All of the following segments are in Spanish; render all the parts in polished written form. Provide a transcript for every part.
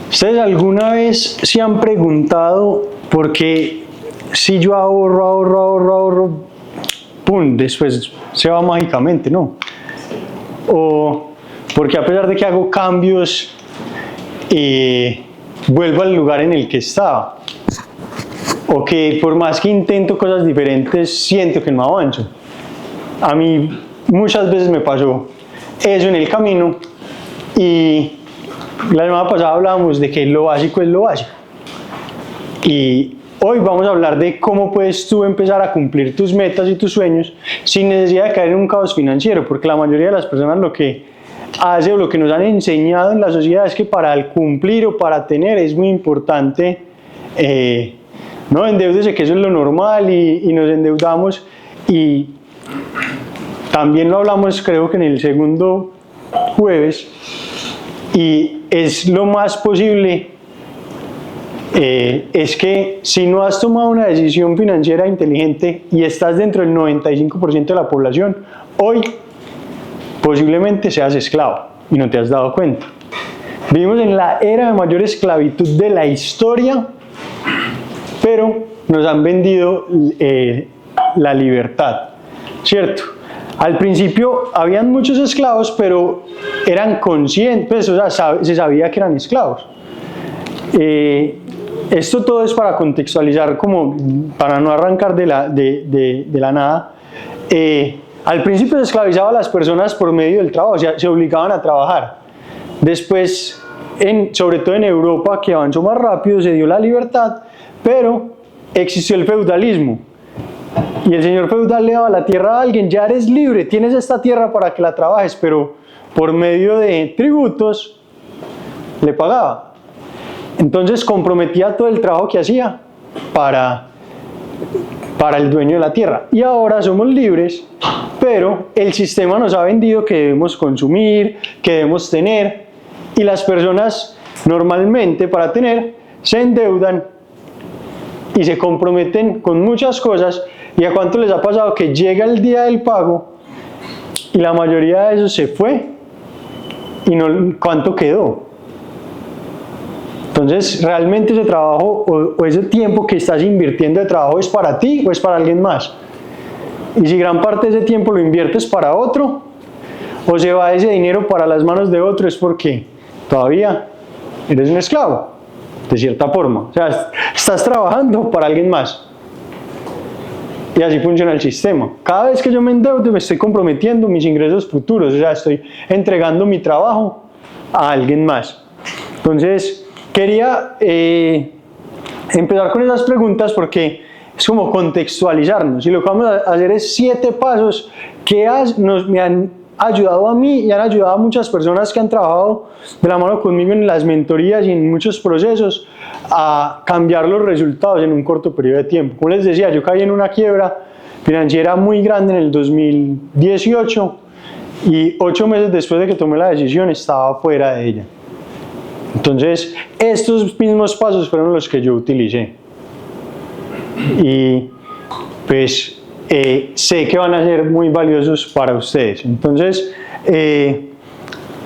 ¿Ustedes alguna vez se han preguntado por qué si yo ahorro, pum, después se va mágicamente, ¿no? O porque a pesar de que hago cambios, vuelvo al lugar en el que estaba? O que por más que intento cosas diferentes, siento que no avanzo. A mí muchas veces me pasó eso en el camino, y la semana pasada hablábamos de que lo básico es lo básico. Y hoy vamos a hablar de cómo puedes tú empezar a cumplir tus metas y tus sueños sin necesidad de caer en un caos financiero, porque la mayoría de las personas lo que hace o lo que nos han enseñado en la sociedad es que para cumplir o para tener es muy importante, no endeúdese, que eso es lo normal, y nos endeudamos, y también lo hablamos creo que en el segundo jueves, y es lo más posible, es que si no has tomado una decisión financiera inteligente y estás dentro del 95% de la población, hoy posiblemente seas esclavo y no te has dado cuenta. Vivimos en la era de mayor esclavitud de la historia, pero nos han vendido la libertad, ¿cierto? Al principio habían muchos esclavos, pero eran conscientes, o sea, se sabía que eran esclavos. Esto todo es para contextualizar, como para no arrancar de la nada. Al principio se esclavizaba a las personas por medio del trabajo, o sea, se obligaban a trabajar. Después, sobre todo en Europa, que avanzó más rápido, se dio la libertad, pero existió el feudalismo. Y el señor feudal le daba la tierra a alguien: ya eres libre, tienes esta tierra para que la trabajes, pero por medio de tributos le pagaba. Entonces comprometía todo el trabajo que hacía para el dueño de la tierra. Y ahora somos libres, pero el sistema nos ha vendido que debemos consumir, que debemos tener, y las personas normalmente para tener se endeudan y se comprometen con muchas cosas. ¿Y a cuánto les ha pasado que llega el día del pago y la mayoría de eso se fue y no cuánto quedó? Entonces, ¿realmente ese trabajo o ese tiempo que estás invirtiendo de trabajo es para ti o es para alguien más? Y si gran parte de ese tiempo lo inviertes para otro, o se va ese dinero para las manos de otro, es porque todavía eres un esclavo, de cierta forma. O sea, estás trabajando para alguien más. Y así funciona el sistema. Cada vez que yo me endeudo, me estoy comprometiendo mis ingresos futuros, o sea, estoy entregando mi trabajo a alguien más. Entonces, quería empezar con esas preguntas porque es como contextualizarnos, y lo que vamos a hacer es 7 pasos que me han ayudado a mí y han ayudado a muchas personas que han trabajado de la mano conmigo en las mentorías y en muchos procesos a cambiar los resultados en un corto periodo de tiempo. Como les decía, yo caí en una quiebra financiera muy grande en el 2018 y 8 meses después de que tomé la decisión estaba fuera de ella. Entonces, estos mismos pasos fueron los que yo utilicé. Y pues sé que van a ser muy valiosos para ustedes. Entonces,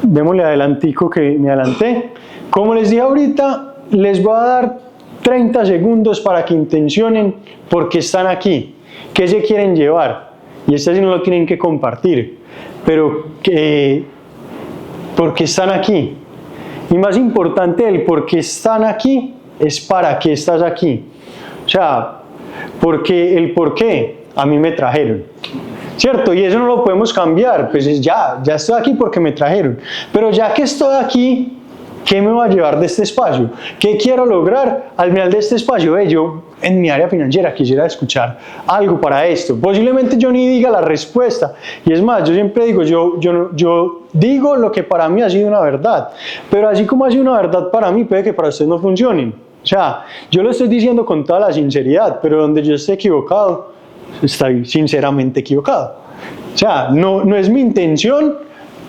démosle adelantico, que me adelanté. Como les dije ahorita, les voy a dar 30 segundos para que intencionen por qué están aquí, qué se quieren llevar. Y este sí no lo tienen que compartir, pero por qué están aquí. Y más importante, el por qué están aquí es para qué estás aquí. O sea, porque el por qué a mí me trajeron, ¿cierto? Y eso no lo podemos cambiar, pues ya estoy aquí porque me trajeron. Pero ya que estoy aquí, ¿qué me va a llevar de este espacio? ¿Qué quiero lograr al final de este espacio? Yo en mi área financiera quisiera escuchar algo para esto. Posiblemente yo ni diga la respuesta. Y es más, yo siempre digo, yo digo lo que para mí ha sido una verdad. Pero así como ha sido una verdad para mí, puede que para ustedes no funcionen. O sea, yo lo estoy diciendo con toda la sinceridad, pero donde yo esté equivocado, estoy sinceramente equivocado. O sea, no es mi intención,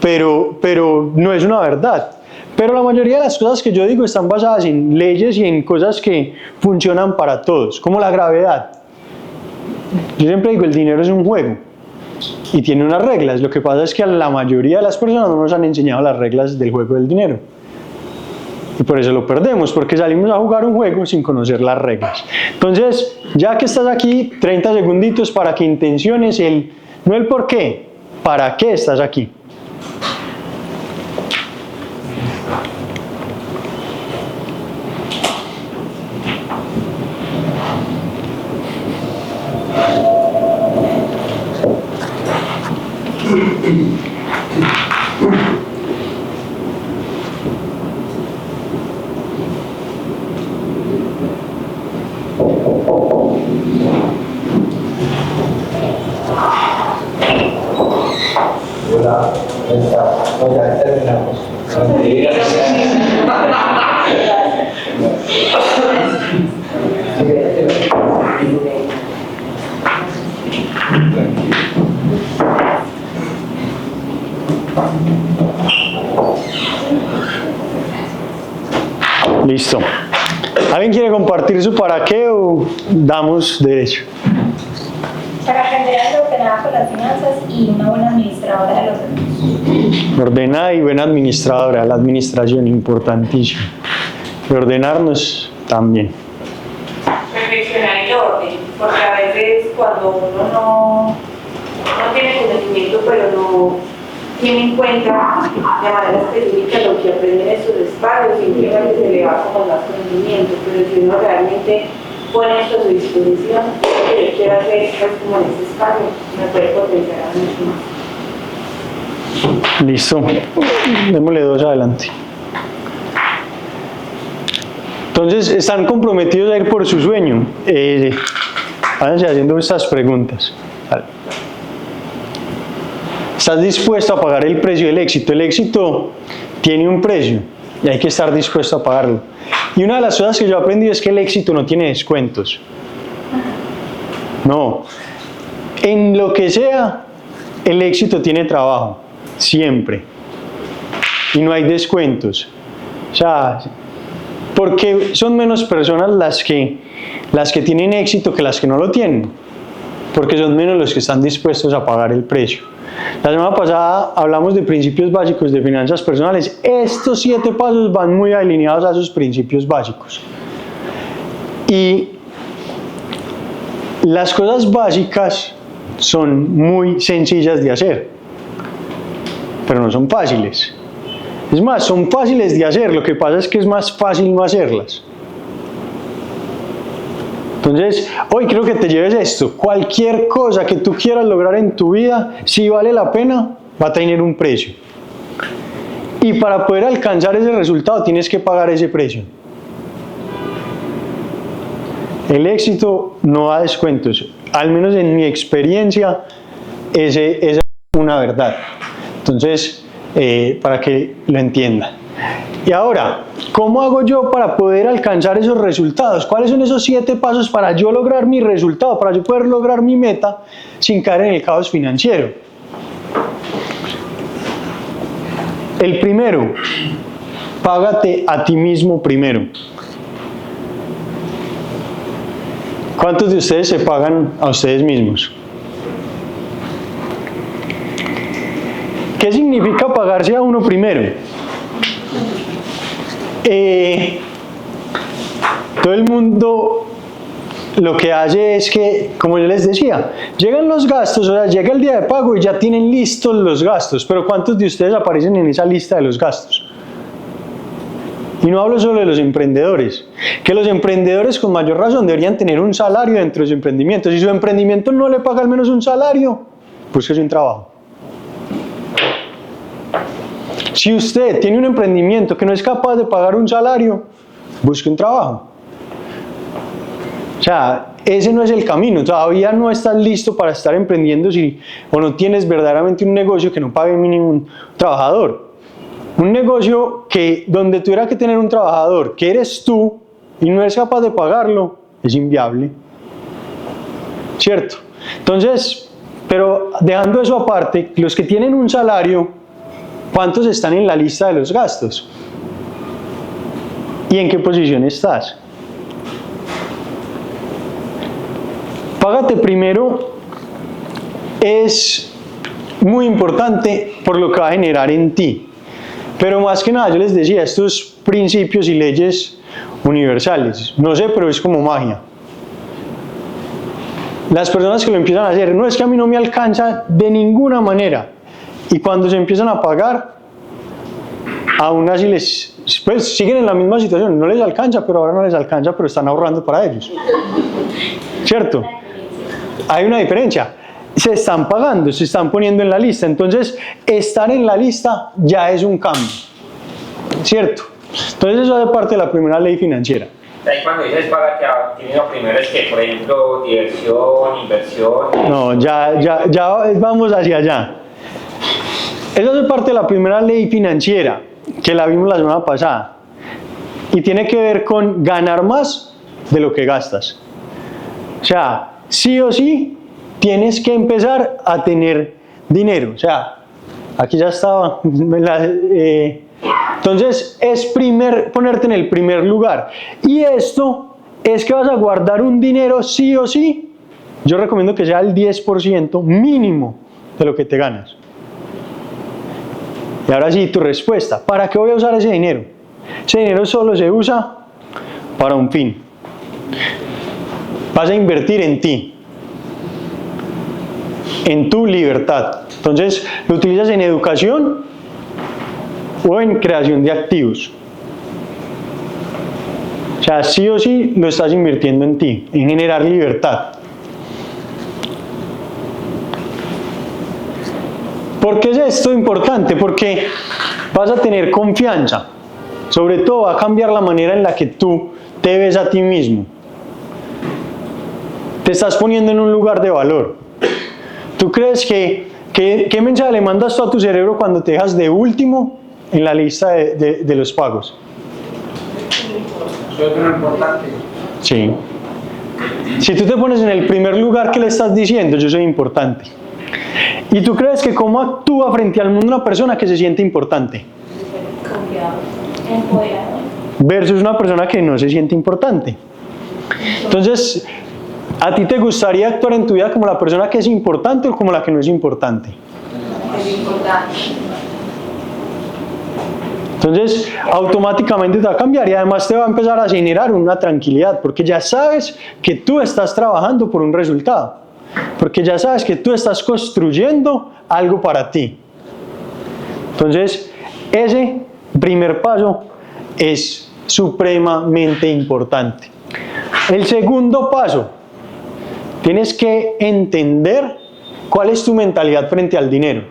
pero no es una verdad. Pero la mayoría de las cosas que yo digo están basadas en leyes y en cosas que funcionan para todos, como la gravedad. Yo siempre digo, el dinero es un juego y tiene unas reglas. Lo que pasa es que a la mayoría de las personas no nos han enseñado las reglas del juego del dinero. Y por eso lo perdemos, porque salimos a jugar un juego sin conocer las reglas. Entonces, ya que estás aquí, 30 segunditos para que intenciones no el por qué, para qué estás aquí. Ya terminamos. Listo. ¿Alguien quiere compartir su para qué o damos derecho? Para aprender a ser ordenada con las finanzas y una buena administradora de los recursos. Ordenada y buena administradora, la administración importantísima. Y ordenarnos también. Perfeccionar el orden, porque a veces cuando uno no tiene conocimiento, pero no tiene en cuenta de manera específica lo que aprende en sus espacios, simplemente se le va como más conocimiento, pero si uno realmente pone esto a su disposición, lo que yo quiero hacer es como en ese espacio, me puede potenciar a mí más. Listo. Démosle dos adelante. Entonces, ¿están comprometidos a ir por su sueño? Váyanse haciendo estas preguntas. Vale. ¿Estás dispuesto a pagar el precio del éxito? El éxito tiene un precio y hay que estar dispuesto a pagarlo. Y una de las cosas que yo he aprendido es que el éxito no tiene descuentos. No. En lo que sea, el éxito tiene trabajo. Siempre. Y no hay descuentos. O sea, porque son menos personas las que tienen éxito que las que no lo tienen. Porque son menos los que están dispuestos a pagar el precio. La semana pasada hablamos de principios básicos de finanzas personales. Estos 7 pasos van muy alineados a esos principios básicos. Y las cosas básicas son muy sencillas de hacer, pero no son fáciles. Es más, son fáciles de hacer, lo que pasa es que es más fácil no hacerlas. Entonces, hoy quiero que te lleves esto. Cualquier cosa que tú quieras lograr en tu vida, si vale la pena, va a tener un precio. Y para poder alcanzar ese resultado, tienes que pagar ese precio. El éxito no da descuentos. Al menos en mi experiencia, esa es una verdad. Entonces, para que lo entiendan. Y ahora, ¿cómo hago yo para poder alcanzar esos resultados? ¿Cuáles son esos 7 pasos para yo lograr mi resultado, para yo poder lograr mi meta sin caer en el caos financiero? El primero, págate a ti mismo primero. ¿Cuántos de ustedes se pagan a ustedes mismos? ¿Qué significa pagarse a uno primero? Todo el mundo lo que hace es que, como yo les decía, llegan los gastos, o sea, llega el día de pago y ya tienen listos los gastos, pero ¿cuántos de ustedes aparecen en esa lista de los gastos? Y no hablo solo de los emprendedores, que los emprendedores con mayor razón deberían tener un salario dentro de su emprendimiento. Si su emprendimiento no le paga al menos un salario, búsquese un trabajo. Si usted tiene un emprendimiento que no es capaz de pagar un salario, busque un trabajo. O sea, ese no es el camino. Todavía no estás listo para estar emprendiendo o no tienes verdaderamente un negocio que no pague mínimo un trabajador. Un negocio donde tuviera que tener un trabajador que eres tú y no eres capaz de pagarlo, es inviable. ¿Cierto? Entonces, pero dejando eso aparte, los que tienen un salario, ¿cuántos están en la lista de los gastos? ¿Y en qué posición estás? Págate primero es muy importante por lo que va a generar en ti. Pero más que nada, yo les decía, esto es principios y leyes universales. No sé, pero es como magia. Las personas que lo empiezan a hacer, no es que a mí no me alcanza de ninguna manera. Y cuando se empiezan a pagar, aún así pues siguen en la misma situación, no les alcanza, pero ahora no les alcanza, pero están ahorrando para ellos. ¿Cierto? Hay una diferencia. Se están pagando, se están poniendo en la lista. Entonces, estar en la lista ya es un cambio. ¿Cierto? Entonces, eso hace parte de la primera ley financiera. Ahí cuando dices paga, que tiene lo primero es que, por ejemplo, diversión, inversión. No, ya vamos hacia allá. Eso hace parte de la primera ley financiera, que la vimos la semana pasada. Y tiene que ver con ganar más de lo que gastas. O sea, sí o sí, tienes que empezar a tener dinero. O sea, aquí ya estaba. Entonces, es ponerte en el primer lugar. Y esto es que vas a guardar un dinero sí o sí. Yo recomiendo que sea el 10% mínimo de lo que te ganas. Y ahora sí, tu respuesta. ¿Para qué voy a usar ese dinero? Ese dinero solo se usa para un fin. Vas a invertir en ti, en tu libertad. Entonces, lo utilizas en educación o en creación de activos. O sea, sí o sí lo estás invirtiendo en ti, en generar libertad. ¿Por qué es esto importante? Porque vas a tener confianza. Sobre todo va a cambiar la manera en la que tú te ves a ti mismo. Te estás poniendo en un lugar de valor. ¿Tú crees qué mensaje le mandas tú a tu cerebro cuando te dejas de último en la lista de los pagos? Soy lo importante. Sí. Si tú te pones en el primer lugar, ¿qué le estás diciendo? Yo soy importante. ¿Y tú crees que cómo actúa frente al mundo una persona que se siente importante? Confiado, empoderado. Versus una persona que no se siente importante. Entonces, ¿a ti te gustaría actuar en tu vida como la persona que es importante o como la que no es importante? Es importante. Entonces, automáticamente te va a cambiar y además te va a empezar a generar una tranquilidad porque ya sabes que tú estás trabajando por un resultado. Porque ya sabes que tú estás construyendo algo para ti. Entonces, ese primer paso es supremamente importante. El segundo paso, tienes que entender cuál es tu mentalidad frente al dinero.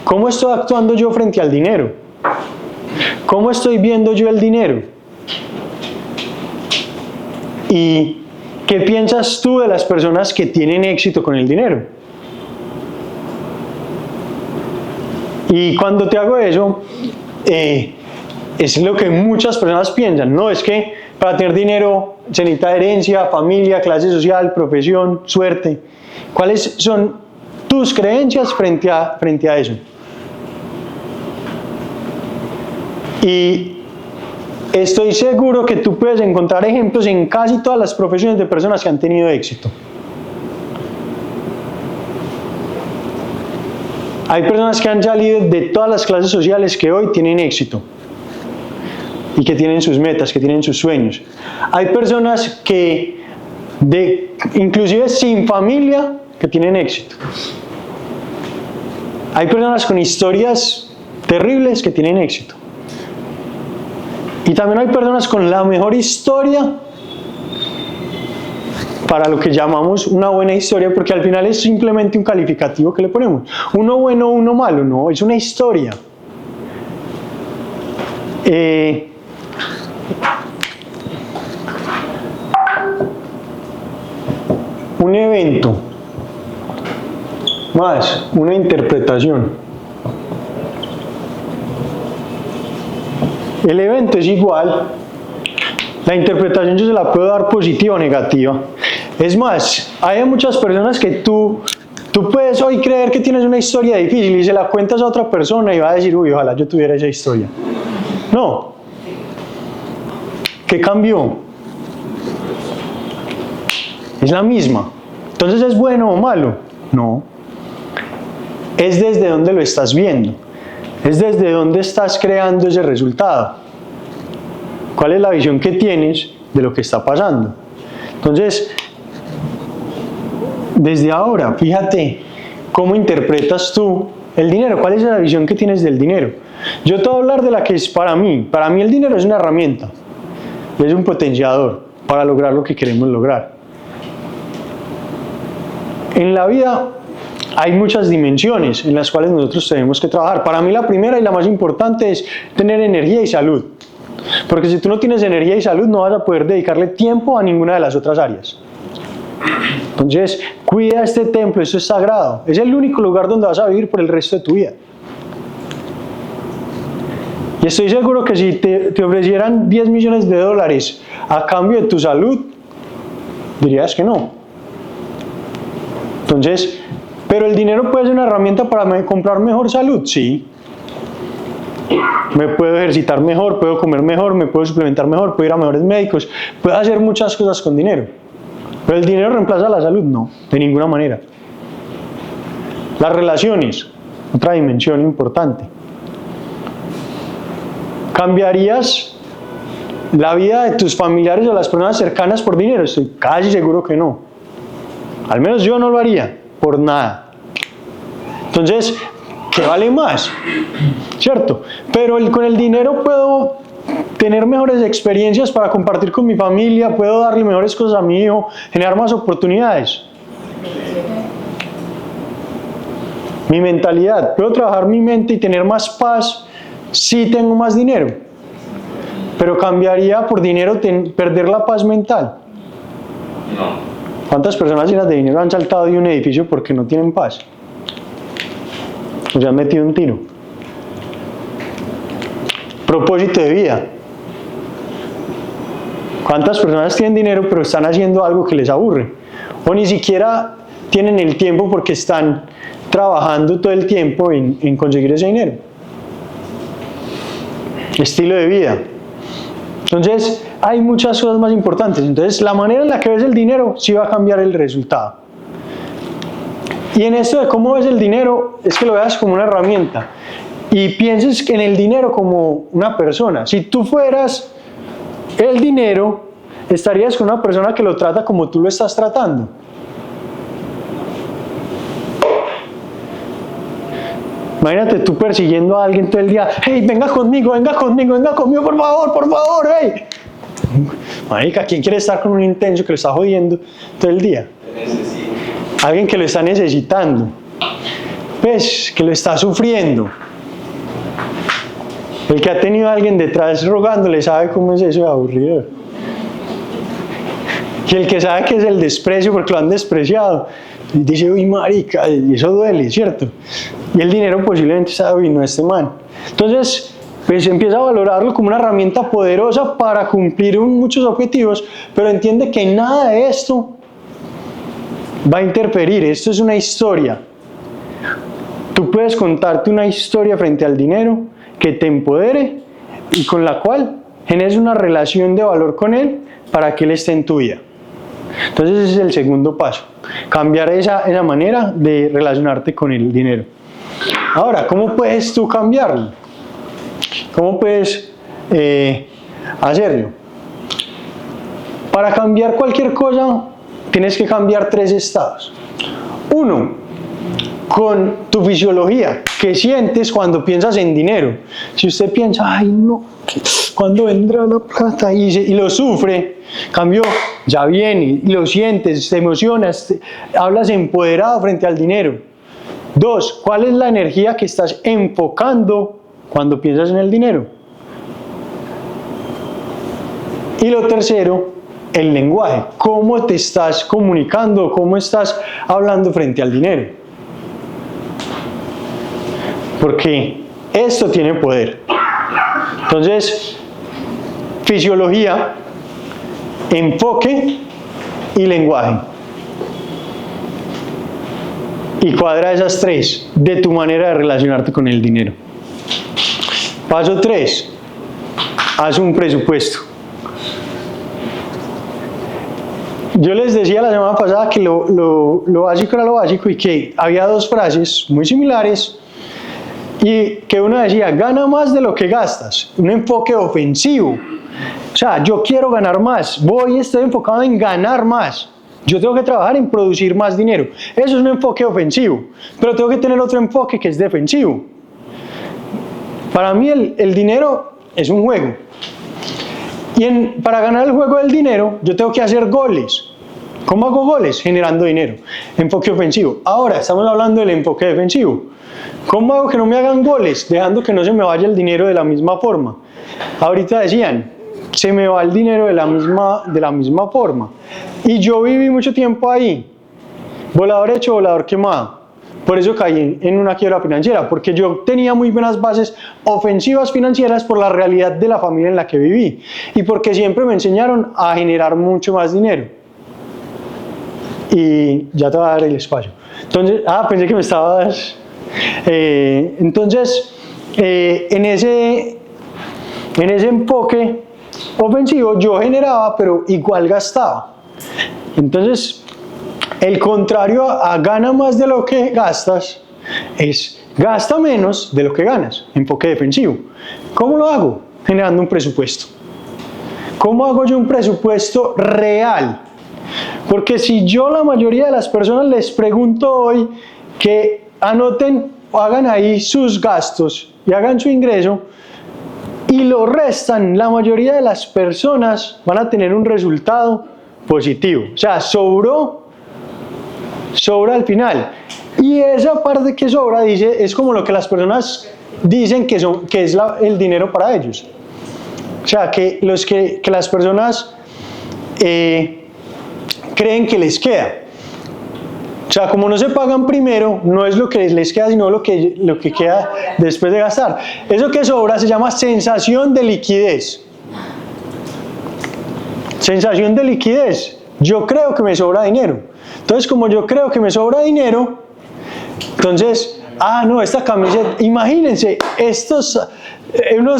¿Cómo estoy actuando yo frente al dinero? ¿Cómo estoy viendo yo el dinero? Y ¿qué piensas tú de las personas que tienen éxito con el dinero? Y cuando te hago eso, es lo que muchas personas piensan, ¿no? Es que para tener dinero se necesita herencia, familia, clase social, profesión, suerte. ¿Cuáles son tus creencias frente a eso? Y estoy seguro que tú puedes encontrar ejemplos en casi todas las profesiones de personas que han tenido éxito. Hay personas que han salido de todas las clases sociales que hoy tienen éxito y que tienen sus metas, que tienen sus sueños. Hay personas que, inclusive sin familia, que tienen éxito. Hay personas con historias terribles que tienen éxito. Y también hay personas con la mejor historia para lo que llamamos una buena historia, porque al final es simplemente un calificativo que le ponemos. Uno bueno, uno malo, no, es una historia. Un evento, más una interpretación. El evento es igual, la interpretación yo se la puedo dar positiva o negativa. Es más, hay muchas personas que tú puedes hoy creer que tienes una historia difícil y se la cuentas a otra persona y va a decir, uy, ojalá yo tuviera esa historia. No. ¿Qué cambió? Es la misma. Entonces, ¿es bueno o malo? No. Es desde dónde lo estás viendo. es desde dónde estás creando ese resultado. ¿Cuál es la visión que tienes de lo que está pasando? Entonces, desde ahora, fíjate cómo interpretas tú el dinero. ¿Cuál es la visión que tienes del dinero? Yo te voy a hablar de la que es para mí. Para mí el dinero es una herramienta, es un potenciador para lograr lo que queremos lograr. En la vida hay muchas dimensiones en las cuales nosotros tenemos que trabajar. Para mí la primera y la más importante es tener energía y salud. Porque si tú no tienes energía y salud, no vas a poder dedicarle tiempo a ninguna de las otras áreas. Entonces, cuida este templo, esto es sagrado. Es el único lugar donde vas a vivir por el resto de tu vida. Y estoy seguro que si te ofrecieran 10 millones de dólares a cambio de tu salud, dirías que no. Entonces, ¿pero el dinero puede ser una herramienta para comprar mejor salud? Sí. Me puedo ejercitar mejor, puedo comer mejor, me puedo suplementar mejor, puedo ir a mejores médicos, puedo hacer muchas cosas con dinero. ¿Pero el dinero reemplaza la salud? No, de ninguna manera. Las relaciones, otra dimensión importante. ¿Cambiarías la vida de tus familiares o las personas cercanas por dinero? Estoy casi seguro que no. Al menos yo no lo haría, por nada. Entonces, ¿qué vale más? ¿Cierto? Pero con el dinero puedo tener mejores experiencias para compartir con mi familia, puedo darle mejores cosas a mi hijo, generar más oportunidades. Mi mentalidad, puedo trabajar mi mente y tener más paz si tengo más dinero. Pero cambiaría por dinero perder la paz mental. No. ¿Cuántas personas llenas de dinero han saltado de un edificio porque no tienen paz? O se han metido un tiro. Propósito de vida. ¿Cuántas personas tienen dinero pero están haciendo algo que les aburre? O ni siquiera tienen el tiempo porque están trabajando todo el tiempo en conseguir ese dinero. Estilo de vida. Entonces, hay muchas cosas más importantes. Entonces, la manera en la que ves el dinero sí va a cambiar el resultado. Y en esto de cómo ves el dinero, es que lo veas como una herramienta. Y pienses en el dinero como una persona. Si tú fueras el dinero, estarías con una persona que lo trata como tú lo estás tratando. Imagínate tú persiguiendo a alguien todo el día. Hey, venga conmigo, por favor, hey. Marica, ¿quién quiere estar con un intenso que lo está jodiendo todo el día? Alguien que lo está necesitando. Pues, que lo está sufriendo. El que ha tenido a alguien detrás rogándole sabe cómo es eso de aburrido. Y el que sabe que es el desprecio porque lo han despreciado, y dice, uy, marica, y eso duele, ¿cierto? Y el dinero posiblemente sabe, uy, no, este man. Entonces, pues empieza a valorarlo como una herramienta poderosa para cumplir muchos objetivos, pero entiende que nada de esto va a interferir. Esto es una historia. Tú puedes contarte una historia frente al dinero que te empodere y con la cual generes una relación de valor con él para que él esté en tu vida. Entonces ese es el segundo paso, cambiar esa manera de relacionarte con el dinero. Ahora, ¿cómo puedes tú cambiarlo? ¿Cómo puedes hacerlo? Para cambiar cualquier cosa tienes que cambiar 3 estados. 1, con tu fisiología. ¿Qué sientes cuando piensas en dinero? Si usted piensa, ay no, ¿cuándo vendrá la plata? Y lo sufre, cambio, ya viene, y lo sientes, te emocionas, hablas empoderado frente al dinero. 2, ¿cuál es la energía que estás enfocando cuando piensas en el dinero? Y lo tercero, el lenguaje. ¿Cómo te estás comunicando? ¿Cómo estás hablando frente al dinero? Porque esto tiene poder. Entonces, fisiología, enfoque y lenguaje. Y cuadra esas 3 de tu manera de relacionarte con el dinero. Paso 3, haz un presupuesto. Yo les decía la semana pasada que lo básico era lo básico y que había 2 frases muy similares y que uno decía, gana más de lo que gastas, un enfoque ofensivo. O sea, yo quiero ganar más, estoy enfocado en ganar más. Yo tengo que trabajar en producir más dinero. Eso es un enfoque ofensivo, pero tengo que tener otro enfoque que es defensivo. Para mí el dinero es un juego. Y para ganar el juego del dinero, yo tengo que hacer goles. ¿Cómo hago goles? Generando dinero. Enfoque ofensivo. Ahora, estamos hablando del enfoque defensivo. ¿Cómo hago que no me hagan goles? Dejando que no se me vaya el dinero de la misma forma. Ahorita decían, se me va el dinero de la misma forma. Y yo viví mucho tiempo ahí. Volador hecho, volador quemado. Por eso caí en una quiebra financiera, porque yo tenía muy buenas bases ofensivas financieras por la realidad de la familia en la que viví. Y porque siempre me enseñaron a generar mucho más dinero. Y ya te voy a dar el espacio. Entonces, pensé que me estabas... entonces, en ese enfoque ofensivo yo generaba, pero igual gastaba. Entonces, el contrario a gana más de lo que gastas es gasta menos de lo que ganas, enfoque defensivo. ¿Cómo lo hago? Generando un presupuesto. ¿Cómo hago yo un presupuesto real? Porque si yo a la mayoría de las personas les pregunto hoy que anoten o hagan ahí sus gastos y hagan su ingreso y lo restan, la mayoría de las personas van a tener un resultado positivo. O sea, sobra al final. Y esa parte que sobra es como lo que las personas dicen que es el dinero para ellos. O sea, que las personas creen que les queda. O sea, como no se pagan primero, no es lo que les queda, sino lo que queda después de gastar. Eso que sobra se llama sensación de liquidez. Sensación de liquidez. Yo creo que me sobra dinero. Entonces, como yo creo que me sobra dinero, entonces, no, esta camiseta, imagínense,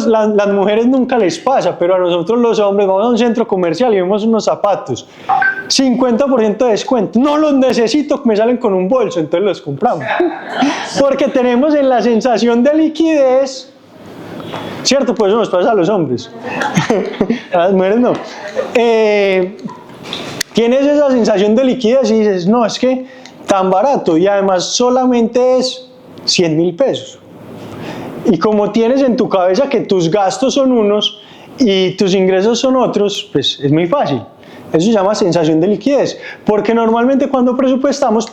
las mujeres nunca les pasa, pero a nosotros los hombres vamos a un centro comercial y vemos unos zapatos, 50% de descuento, no los necesito, me salen con un bolso, entonces los compramos. Porque tenemos en la sensación de liquidez, ¿cierto? Pues eso nos pasa a los hombres, a las mujeres no. Tienes esa sensación de liquidez y dices, no, es que tan barato y además solamente es 100.000 pesos. Y como tienes en tu cabeza que tus gastos son unos y tus ingresos son otros, pues es muy fácil. Eso se llama sensación de liquidez, porque normalmente cuando presupuestamos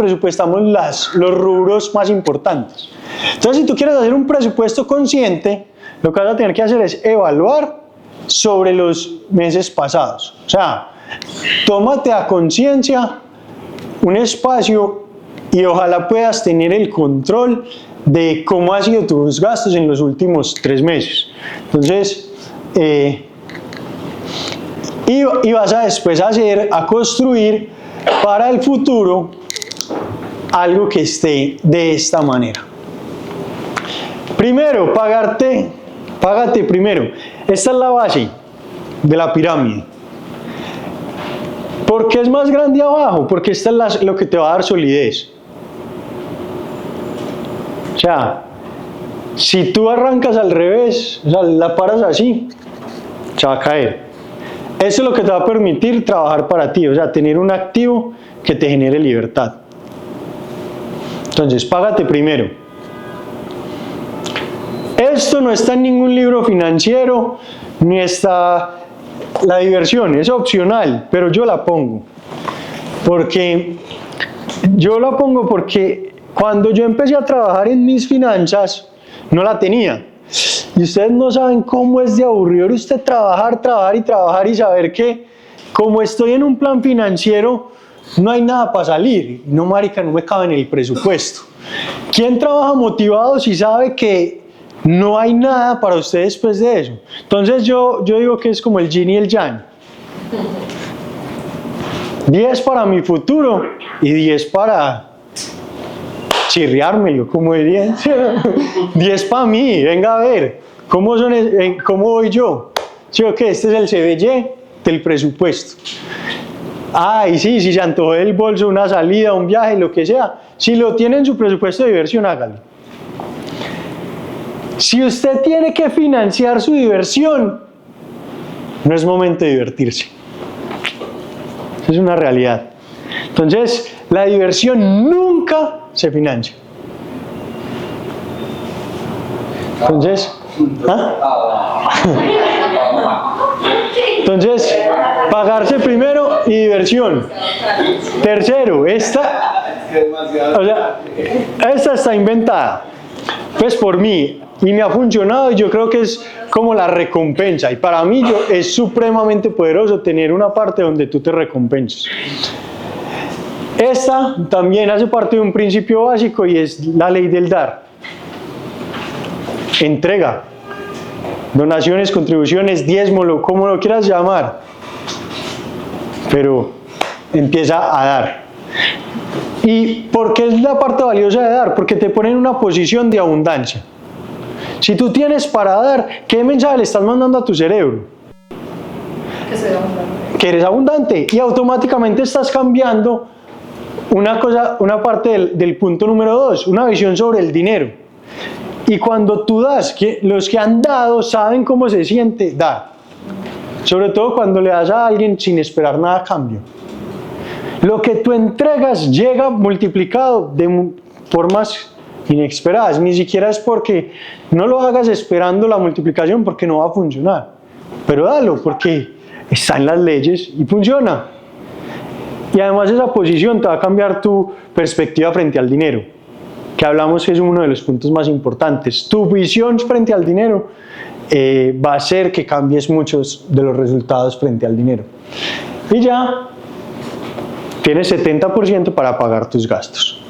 los rubros más importantes. Entonces, si tú quieres hacer un presupuesto consciente, lo que vas a tener que hacer es evaluar sobre los meses pasados. O sea, tómate a conciencia un espacio y ojalá puedas tener el control de cómo han sido tus gastos en los últimos 3 meses. Entonces, y vas a después a construir para el futuro algo que esté de esta manera. Primero, págate primero. Esta es la base de la pirámide. ¿Por qué es más grande abajo? Porque esta es lo que te va a dar solidez. O sea, si tú arrancas al revés, o sea, la paras así, se va a caer. Eso es lo que te va a permitir trabajar para ti, o sea, tener un activo que te genere libertad. Entonces, págate primero. Esto no está en ningún libro financiero, ni está la diversión, es opcional, pero yo la pongo. Porque cuando yo empecé a trabajar en mis finanzas, no la tenía. Y ustedes no saben cómo es de aburrido usted trabajar y saber que como estoy en un plan financiero, no hay nada para salir. No, marica, no me cabe en el presupuesto. ¿Quién trabaja motivado si sabe que no hay nada para usted después de eso? Entonces yo digo que es como el yin y el yang. 10 para mi futuro y 10 para chirriármelo, como dirían. 10 para mí, venga a ver, ¿cómo voy yo? ¿Sí o qué? Este es el CBY del presupuesto. Y sí, si se antojó del bolso, una salida, un viaje, lo que sea, si lo tiene en su presupuesto de diversión, hágalo. Si usted tiene que financiar su diversión, no es momento de divertirse. Eso es una realidad. Entonces, la diversión nunca se financia. Entonces, entonces, pagarse primero y diversión. Tercero, esta está inventada, pues por mí, y me ha funcionado, y yo creo que es como la recompensa, y para mí es supremamente poderoso tener una parte donde tú te recompensas. Esta también hace parte de un principio básico y es la ley del dar. Entrega, donaciones, contribuciones, diezmo, como lo quieras llamar, pero empieza a dar. ¿Y por qué es la parte valiosa de dar? Porque te pone en una posición de abundancia. Si tú tienes para dar, ¿qué mensaje le estás mandando a tu cerebro? Que soy abundante. Que eres abundante, y automáticamente estás cambiando una parte del punto número 2, una visión sobre el dinero. Y cuando tú das, los que han dado saben cómo se siente dar. Sobre todo cuando le das a alguien sin esperar nada a cambio. Lo que tú entregas llega multiplicado de formas inesperadas. Ni siquiera es porque no lo hagas esperando la multiplicación, porque no va a funcionar. Pero dalo, porque está en las leyes y funciona. Y además esa posición te va a cambiar tu perspectiva frente al dinero, que hablamos que es uno de los puntos más importantes. Tu visión frente al dinero va a hacer que cambies muchos de los resultados frente al dinero. Y ya tienes 70% para pagar tus gastos,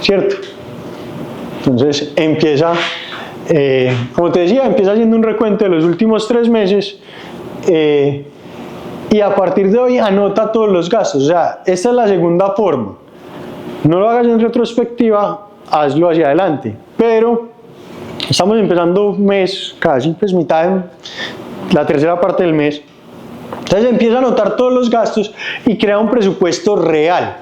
¿cierto? Entonces empieza, como te decía, empieza haciendo un recuento de los últimos 3 meses y a partir de hoy anota todos los gastos. O sea, esta es la segunda forma. No lo hagas en retrospectiva, hazlo hacia adelante. Pero estamos empezando un mes, casi pues mitad de la tercera parte del mes. Entonces empieza a anotar todos los gastos y crea un presupuesto real.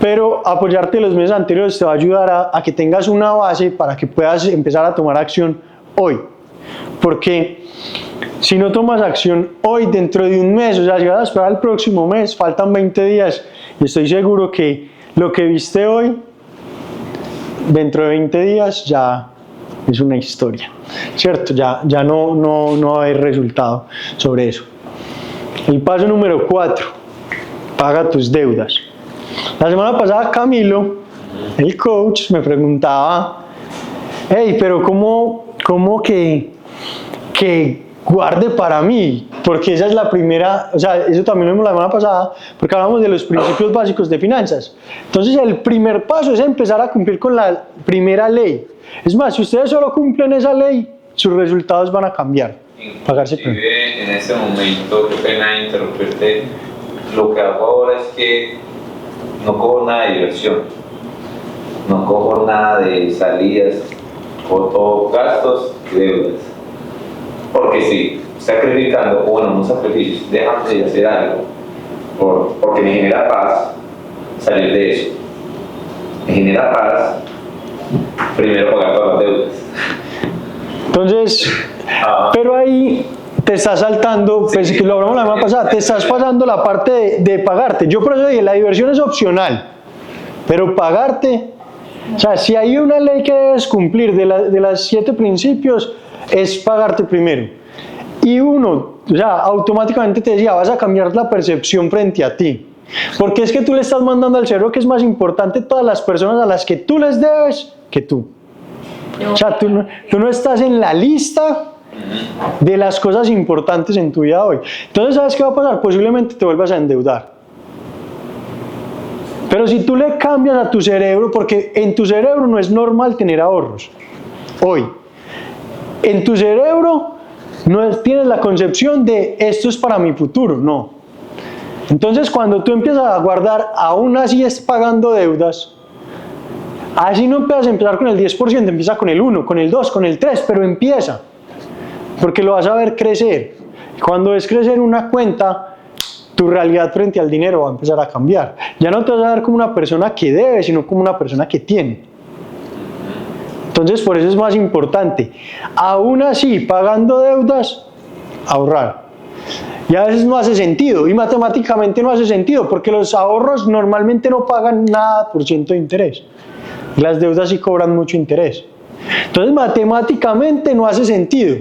Pero apoyarte los meses anteriores te va a ayudar a que tengas una base para que puedas empezar a tomar acción hoy. Porque si no tomas acción hoy, dentro de un mes, o sea, si vas a esperar el próximo mes, faltan 20 días, y estoy seguro que lo que viste hoy, dentro de 20 días ya es una historia, ¿cierto? Ya no va a haber resultado sobre eso. El paso número 4, paga tus deudas. La semana pasada Camilo, el coach, me preguntaba, hey, pero ¿cómo que guarde para mí? Porque esa es la primera, o sea, eso también lo vimos la semana pasada, porque hablamos de los principios básicos de finanzas. Entonces el primer paso es empezar a cumplir con la primera ley. Es más, si ustedes solo cumplen esa ley, sus resultados van a cambiar. Pagarse primero. En este momento, qué pena interrumpirte, lo que hago ahora es que no cojo nada de diversión, no cojo nada de salidas, cojo todo gastos y deudas. Porque sí, sacrificando, bueno, no sacrificios, déjame de hacer algo, porque me genera paz salir de eso. Me genera paz primero pagar todas las deudas. Entonces, pero ahí te estás saltando, pues que lo hablamos la semana pasada, te estás pasando la parte de pagarte. Yo por eso dije, la diversión es opcional, pero pagarte, o sea, si hay una ley que debes cumplir de las 7 principios, es pagarte primero. Y uno, o sea, automáticamente te decía, vas a cambiar la percepción frente a ti. Porque es que tú le estás mandando al cerebro que es más importante todas las personas a las que tú les debes que tú. O sea, tú no estás en la lista de las cosas importantes en tu vida hoy. Entonces, ¿sabes qué va a pasar? Posiblemente te vuelvas a endeudar. Pero si tú le cambias a tu cerebro, porque en tu cerebro no es normal tener ahorros hoy. En tu cerebro no tienes la concepción de esto es para mi futuro, no. Entonces, cuando tú empiezas a guardar, aún así es pagando deudas, así no empiezas a empezar con el 10%, empieza con el 1, con el 2, con el 3, pero empieza. Porque lo vas a ver crecer. Cuando ves crecer una cuenta, tu realidad frente al dinero va a empezar a cambiar. Ya no te vas a ver como una persona que debe, sino como una persona que tiene. Entonces, por eso es más importante, aún así, pagando deudas, ahorrar. Y a veces no hace sentido, y matemáticamente no hace sentido, porque los ahorros normalmente no pagan nada por ciento de interés. Las deudas sí cobran mucho interés. Entonces, matemáticamente no hace sentido.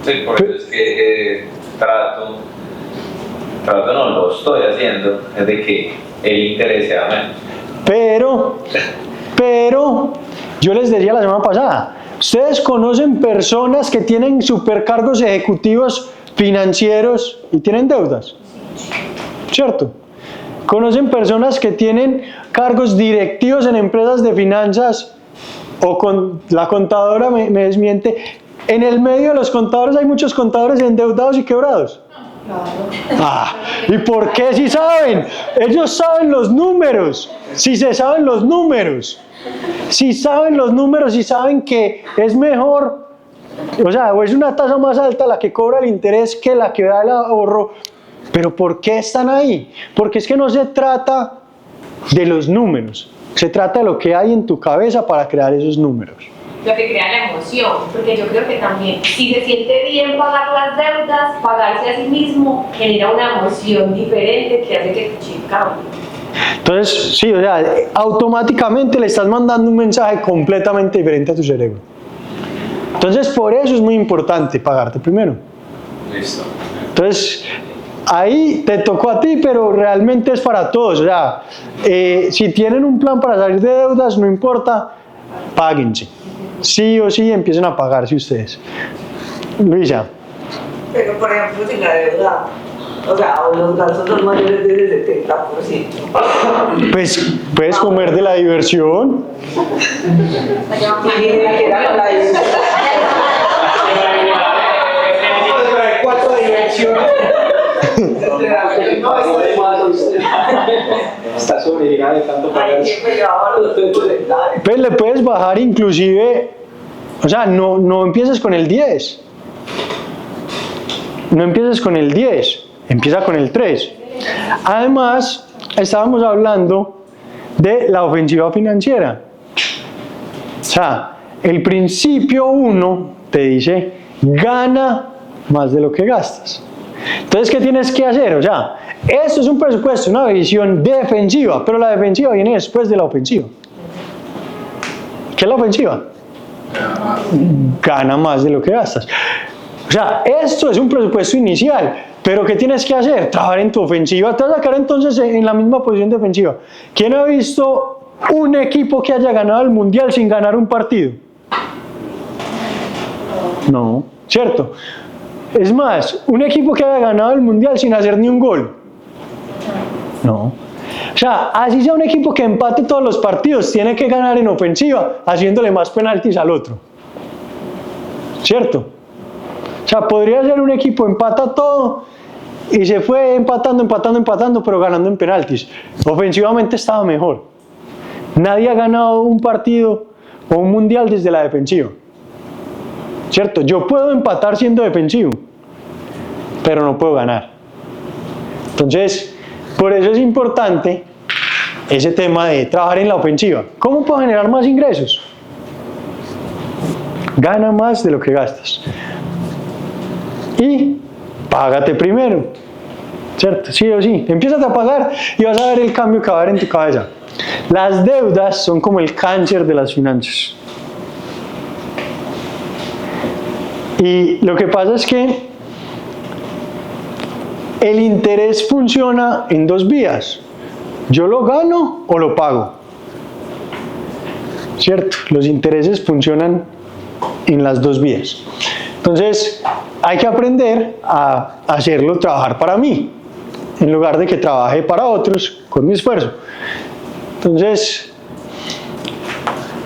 Sí, por eso es que trato no lo estoy haciendo, es de que el interés sea menos. Pero, yo les decía la semana pasada, ustedes conocen personas que tienen supercargos ejecutivos financieros y tienen deudas, ¿cierto? Conocen personas que tienen cargos directivos en empresas de finanzas, o con la contadora me desmiente. En el medio de los contadores hay muchos contadores endeudados y quebrados. ¿Y por qué? Si saben, ellos saben los números, si se saben los números, si saben los números y saben que es mejor, o sea, o es una tasa más alta la que cobra el interés que la que da el ahorro. Pero ¿por qué están ahí? Porque es que no se trata de los números, se trata de lo que hay en tu cabeza para crear esos números. Lo que crea la emoción, porque yo creo que también, si se siente bien pagar las deudas, pagarse a sí mismo genera una emoción diferente que hace que tu chip cambie. Entonces, sí, o sea, automáticamente le estás mandando un mensaje completamente diferente a tu cerebro. Entonces, por eso es muy importante pagarte primero. Listo. Entonces, ahí te tocó a ti, pero realmente es para todos. O sea, si tienen un plan para salir de deudas, no importa, páguense. Sí o sí empiecen a pagarse ustedes. Luisa. Pero por ejemplo, si la deuda, o sea, o los gastos son mayores del 70%. Pues puedes comer de la diversión. Está sobregirada de tanto pagar. Pues le puedes bajar inclusive, o sea, no empieces con el 10. No empieces con el 10, empieza con el 3. Además, estábamos hablando de la ofensiva financiera. O sea, el principio 1 te dice, gana más de lo que gastas. Entonces, ¿qué tienes que hacer? O sea, esto es un presupuesto, una visión defensiva, pero la defensiva viene después de la ofensiva. ¿Qué es la ofensiva? Gana más de lo que gastas. O sea, esto es un presupuesto inicial, pero ¿qué tienes que hacer? Trabajar en tu ofensiva. Te vas a sacar entonces en la misma posición defensiva. ¿Quién ha visto un equipo que haya ganado el mundial sin ganar un partido? No, ¿cierto? Es más, un equipo que haya ganado el mundial sin hacer ni un gol. No. O sea, así sea un equipo que empate todos los partidos, tiene que ganar en ofensiva, haciéndole más penaltis al otro. ¿Cierto? O sea, podría ser un equipo empata todo y se fue empatando, pero ganando en penaltis. Ofensivamente estaba mejor. Nadie ha ganado un partido o un mundial desde la defensiva. ¿Cierto? Yo puedo empatar siendo defensivo, pero no puedo ganar. Entonces, por eso es importante ese tema de trabajar en la ofensiva. ¿Cómo puedo generar más ingresos? Gana más de lo que gastas. Y págate primero. ¿Cierto? Sí o sí. Empiezas a pagar y vas a ver el cambio que va a haber en tu cabeza. Las deudas son como el cáncer de las finanzas. Y lo que pasa es que el interés funciona en dos vías. Yo lo gano o lo pago. ¿Cierto? Los intereses funcionan en las dos vías. Entonces, hay que aprender a hacerlo trabajar para mí, en lugar de que trabaje para otros con mi esfuerzo. Entonces,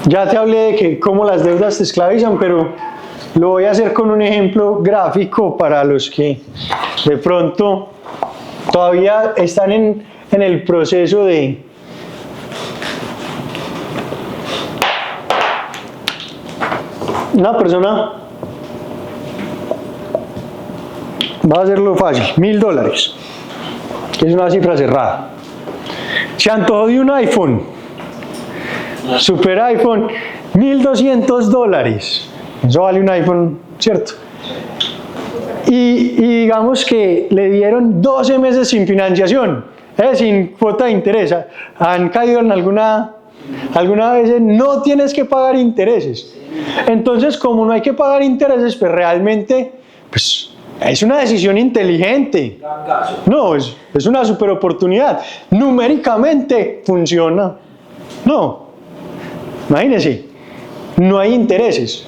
ya te hablé de que cómo las deudas te esclavizan, pero lo voy a hacer con un ejemplo gráfico para los que de pronto todavía están en el proceso de una persona. Va a hacerlo fácil, $1000, que es una cifra cerrada. Se antojó de un iPhone, super iPhone, $1.200. Eso vale un iPhone, ¿cierto? Y digamos que le dieron 12 meses sin financiación, sin cuota de interés. ¿Han caído en alguna vez? No tienes que pagar intereses. Entonces, como no hay que pagar intereses, pues realmente pues, es una decisión inteligente. No, es una super oportunidad. Numéricamente funciona. No, imagínense, no hay intereses.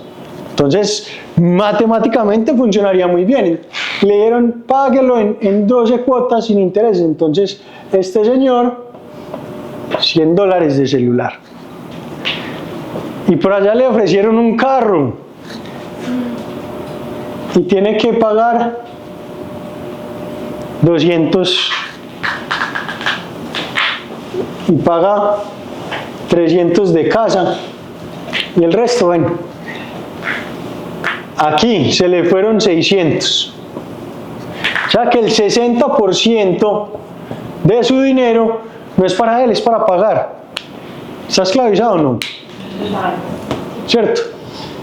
Entonces, matemáticamente funcionaría muy bien. Le dieron, páguelo en 12 cuotas sin intereses. Entonces, este señor, $100 de celular. Y por allá le ofrecieron un carro. Y tiene que pagar 200. Y paga 300 de casa. Y el resto, bueno. Aquí se le fueron 600. O sea que el 60% de su dinero no es para él, es para pagar. ¿Está esclavizado o no? ¿Cierto?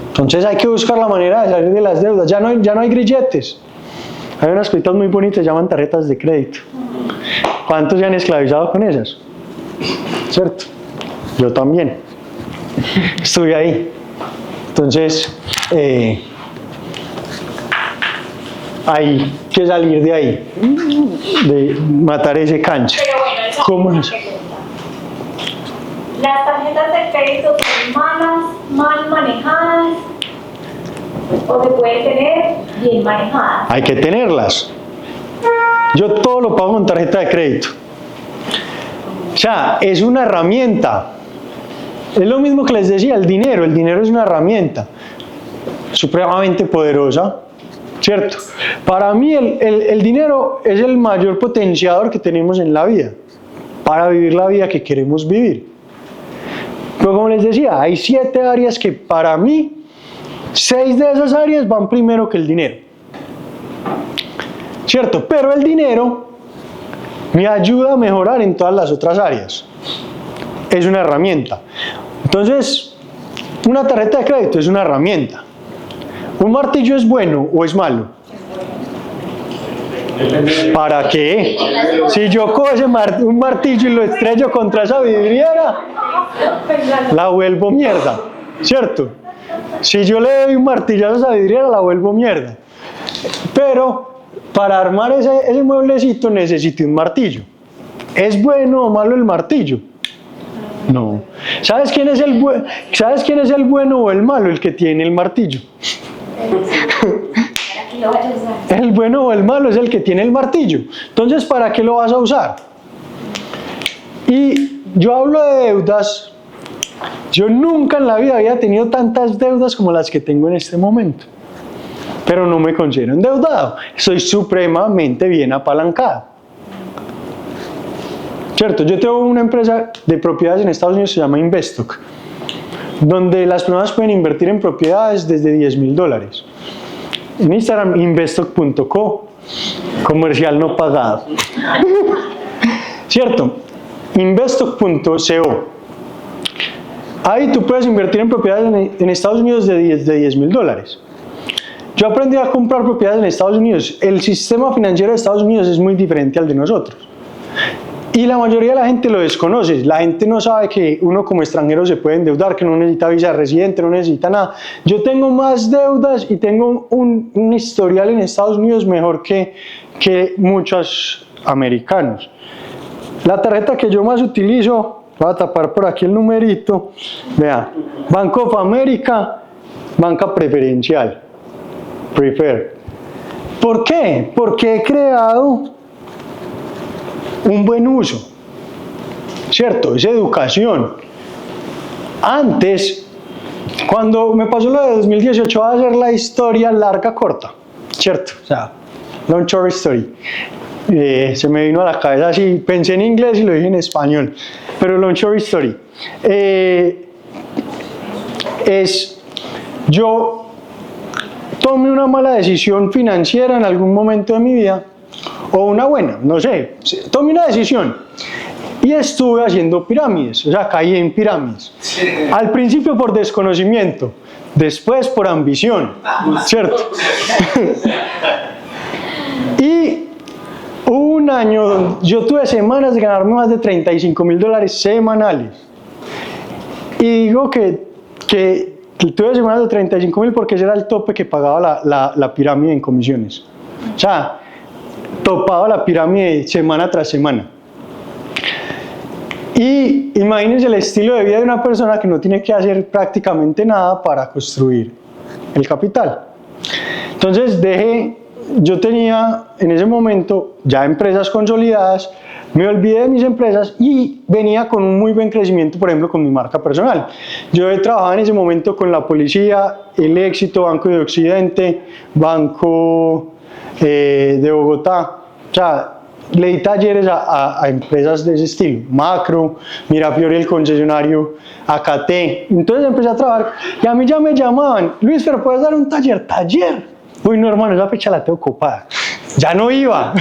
Entonces hay que buscar la manera de salir de las deudas. Ya no hay grilletes. Hay unas cositas muy bonitas, llaman tarjetas de crédito. ¿Cuántos se han esclavizado con esas? ¿Cierto? Yo también. Estuve ahí. Entonces, hay que salir de ahí, de matar ese cancha. Pero bueno, esa ¿Cómo es es? una pregunta. ¿Las tarjetas de crédito son malas, mal manejadas o se pueden tener bien manejadas? Hay que tenerlas. Yo todo lo pago con tarjeta de crédito. O sea, es una herramienta. Es lo mismo que les decía, el dinero es una herramienta supremamente poderosa, ¿cierto? Para mí el dinero es el mayor potenciador que tenemos en la vida, para vivir la vida que queremos vivir. Pero como les decía, hay 7 áreas que para mí, 6 de esas áreas van primero que el dinero, ¿cierto? Pero el dinero me ayuda a mejorar en todas las otras áreas. Es una herramienta. Entonces, una tarjeta de crédito es una herramienta. ¿Un martillo es bueno o es malo? ¿Para qué? Si yo cojo un martillo y lo estrello contra esa vidriera, la vuelvo mierda, ¿cierto? Si yo le doy un martillazo a esa vidriera, la vuelvo mierda. Pero para armar ese mueblecito necesito un martillo. ¿Es bueno o malo el martillo? No. ¿Sabes quién es el bueno o el malo? El que tiene el martillo. El bueno o el malo es el que tiene el martillo. Entonces, ¿para qué lo vas a usar? Y yo hablo de deudas. Yo nunca en la vida había tenido tantas deudas como las que tengo en este momento. Pero no me considero endeudado. Soy supremamente bien apalancado. ¿Cierto? Yo tengo una empresa de propiedades en Estados Unidos que se llama Investock, donde las personas pueden invertir en propiedades desde $10,000. En Instagram, investock.co, comercial no pagado. ¿Cierto? Investock.co. Ahí tú puedes invertir en propiedades en Estados Unidos de $10,000. Yo aprendí a comprar propiedades en Estados Unidos. El sistema financiero de Estados Unidos es muy diferente al de nosotros. Y la mayoría de la gente lo desconoce. La gente no sabe que uno como extranjero se puede endeudar, que no necesita visa de residente, no necesita nada. Yo tengo más deudas y tengo un historial en Estados Unidos mejor que muchos americanos. La tarjeta que yo más utilizo, voy a tapar por aquí el numerito, vea, Bank of America, banca preferencial, Preferred. ¿Por qué? Porque he creado un buen uso, ¿cierto? Es educación. Antes, cuando me pasó lo de 2018, va a ser la historia larga, corta, ¿cierto? O sea, long short story. Se me vino a la cabeza así, pensé en inglés y lo dije en español, pero long short story. Yo tomé una mala decisión financiera en algún momento de mi vida, o una buena, no sé, tomé una decisión y estuve haciendo pirámides, o sea, caí en pirámides. Al principio por desconocimiento, después por ambición, ¿cierto? Y hubo un año donde yo tuve semanas de ganarme más de $35.000 semanales. Y digo que tuve semanas de 35.000 porque ese era el tope que pagaba la pirámide en comisiones. O sea, topaba la pirámide semana tras semana. Y imagínense el estilo de vida de una persona que no tiene que hacer prácticamente nada para construir el capital. Entonces yo tenía en ese momento ya empresas consolidadas, me olvidé de mis empresas y venía con un muy buen crecimiento, por ejemplo, con mi marca personal. Yo trabajaba en ese momento con la policía, El Éxito, Banco de Occidente, Banco de Bogotá. O sea, le di talleres a empresas de ese estilo, Macro, Mirafiori, el concesionario, AKT. Entonces empecé a trabajar y a mí ya me llamaban, Luis, pero ¿puedes dar un taller? ¿Taller? Uy, no, hermano, esa fecha la tengo ocupada. Ya no iba.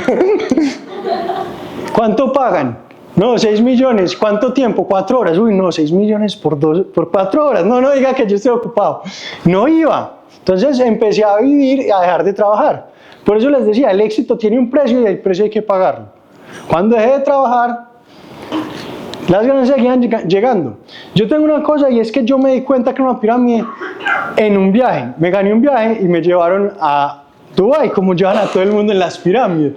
¿Cuánto pagan? No, 6 millones. ¿Cuánto tiempo? 4 horas. Uy, no, 6 millones por 4 horas. No diga que yo estoy ocupado. No iba. Entonces empecé a vivir y a dejar de trabajar. Por eso les decía, el éxito tiene un precio y el precio hay que pagarlo. Cuando dejé de trabajar, las ganancias seguían llegando. Yo tengo una cosa y es que yo me di cuenta que era una pirámide en un viaje. Me gané un viaje y me llevaron a Dubái, como llevan a todo el mundo en las pirámides.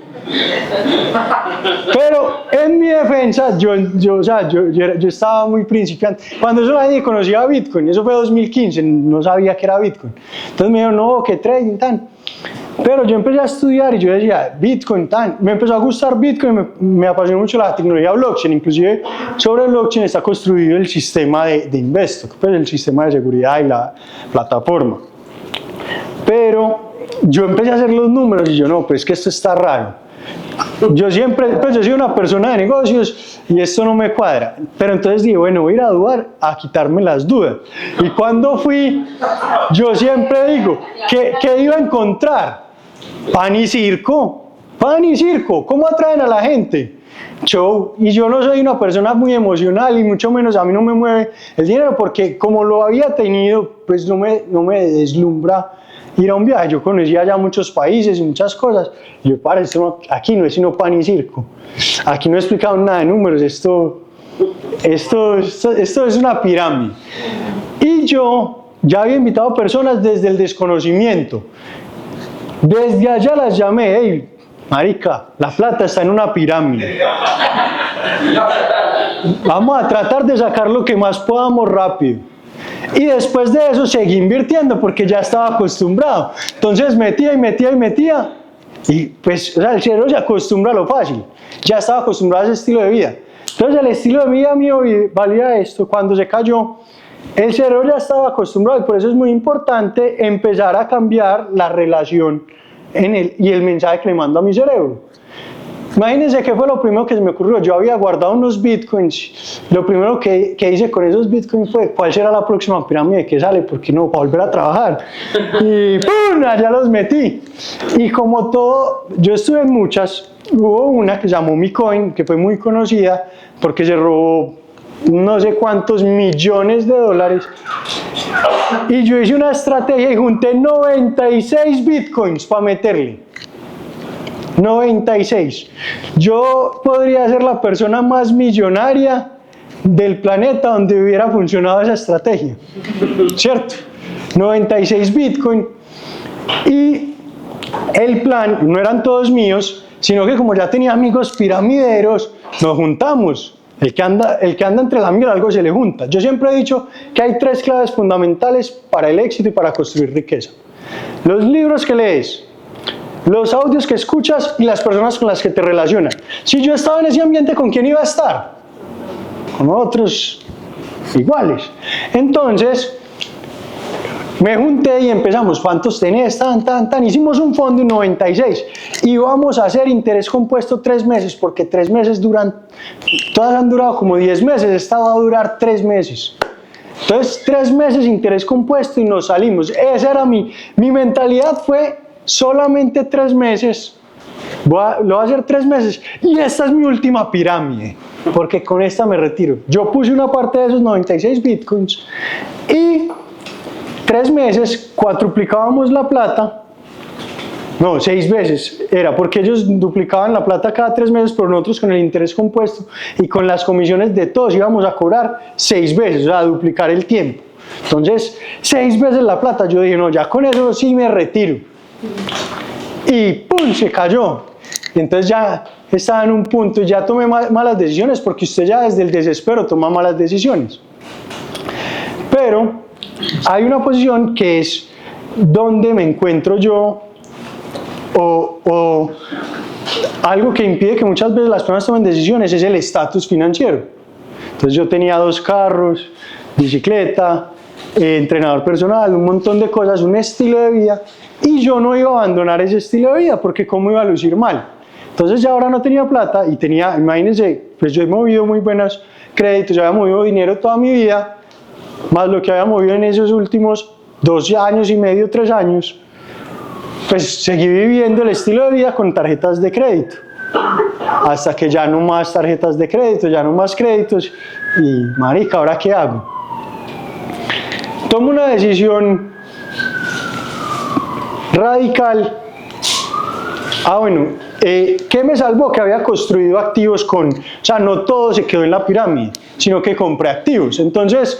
Pero en mi defensa, yo estaba muy principiante. Cuando eso nadie conocía Bitcoin, eso fue 2015, no sabía que era Bitcoin. Entonces me dijeron, no, que trading, tan. Pero yo empecé a estudiar y yo decía, Bitcoin, tan. Me empezó a gustar Bitcoin, me apasionó mucho la tecnología blockchain. Inclusive sobre blockchain está construido el sistema de Investor, pues el sistema de seguridad y la plataforma. Pero yo empecé a hacer los números y yo no, pues que esto está raro. Yo siempre, pues yo soy una persona de negocios y esto no me cuadra. Pero entonces dije, bueno, voy a ir a dudar, a quitarme las dudas. Y cuando fui, yo siempre digo, ¿qué iba a encontrar? Pan y circo. Pan y circo. ¿Cómo atraen a la gente? Show. Y yo no soy una persona muy emocional y mucho menos a mí no me mueve el dinero porque como lo había tenido, pues no me deslumbra ir a un viaje. Yo conocía ya muchos países y muchas cosas. Y yo, para, esto aquí no es sino pan y circo. Aquí no he explicado nada de números. Esto es una pirámide. Y yo ya había invitado personas desde el desconocimiento. Desde allá las llamé, hey, marica, la plata está en una pirámide. Vamos a tratar de sacar lo que más podamos rápido. Y después de eso seguí invirtiendo porque ya estaba acostumbrado. Entonces metía y pues o sea, el cerebro se acostumbra a lo fácil. Ya estaba acostumbrado a ese estilo de vida. Entonces el estilo de vida mío valía esto. Cuando se cayó, el cerebro ya estaba acostumbrado y por eso es muy importante empezar a cambiar la relación y el mensaje que le mando a mi cerebro. Imagínense qué fue lo primero que se me ocurrió. Yo había guardado unos bitcoins. Lo primero que hice con esos bitcoins fue ¿cuál será la próxima pirámide que sale? Porque no, para volver a trabajar. Y ¡pum! Allá los metí. Y como todo, yo estuve en muchas. Hubo una que se llamó Micoin, que fue muy conocida porque se robó no sé cuántos millones de dólares. Y yo hice una estrategia y junté 96 bitcoins para meterle. 96. Yo podría ser la persona más millonaria del planeta donde hubiera funcionado esa estrategia, ¿cierto? 96 Bitcoin. Y el plan, no eran todos míos, sino que como ya tenía amigos piramideros, nos juntamos. El que anda entre la miel, algo se le junta. Yo siempre he dicho que hay 3 claves fundamentales para el éxito y para construir riqueza. Los libros que lees, los audios que escuchas y las personas con las que te relacionas. Si yo estaba en ese ambiente, ¿con quién iba a estar? Con otros iguales. Entonces, me junté y empezamos. ¿Cuántos tenés? Hicimos un fondo en 96. Y vamos a hacer interés compuesto 3 meses, porque 3 meses duran, todas han durado como 10 meses. Esta va a durar 3 meses. Entonces, 3 meses interés compuesto y nos salimos. Esa era mi mentalidad, fue solamente 3 meses, lo voy a hacer 3 meses y esta es mi última pirámide. porque con esta me retiro. Yo puse una parte de esos 96 bitcoins y 3 meses cuatruplicábamos la plata. No, 6 veces era, porque ellos duplicaban la plata cada 3 meses, pero nosotros con el interés compuesto y con las comisiones de todos íbamos a cobrar 6 veces, o sea, a duplicar el tiempo. Entonces, 6 veces la plata. Yo dije, no, ya con eso sí me retiro. Y ¡pum!, se cayó. Entonces ya estaba en un punto y ya tomé malas decisiones, porque usted ya desde el desespero toma malas decisiones. Pero hay una posición que es donde me encuentro yo, o algo que impide que muchas veces las personas tomen decisiones, es el estatus financiero. Entonces yo tenía 2 carros, bicicleta, entrenador personal, un montón de cosas, un estilo de vida, y yo no iba a abandonar ese estilo de vida, porque cómo iba a lucir mal. Entonces ya ahora no tenía plata y tenía, imagínense, pues yo he movido muy buenos créditos, yo había movido dinero toda mi vida, más lo que había movido en esos últimos 2 años y medio, 3 años, pues seguí viviendo el estilo de vida con tarjetas de crédito, hasta que ya no más tarjetas de crédito, ya no más créditos, y marica, ¿ahora qué hago? Tomo una decisión radical. ¿Qué me salvó? Que había construido activos o sea, no todo se quedó en la pirámide, sino que compré activos. Entonces,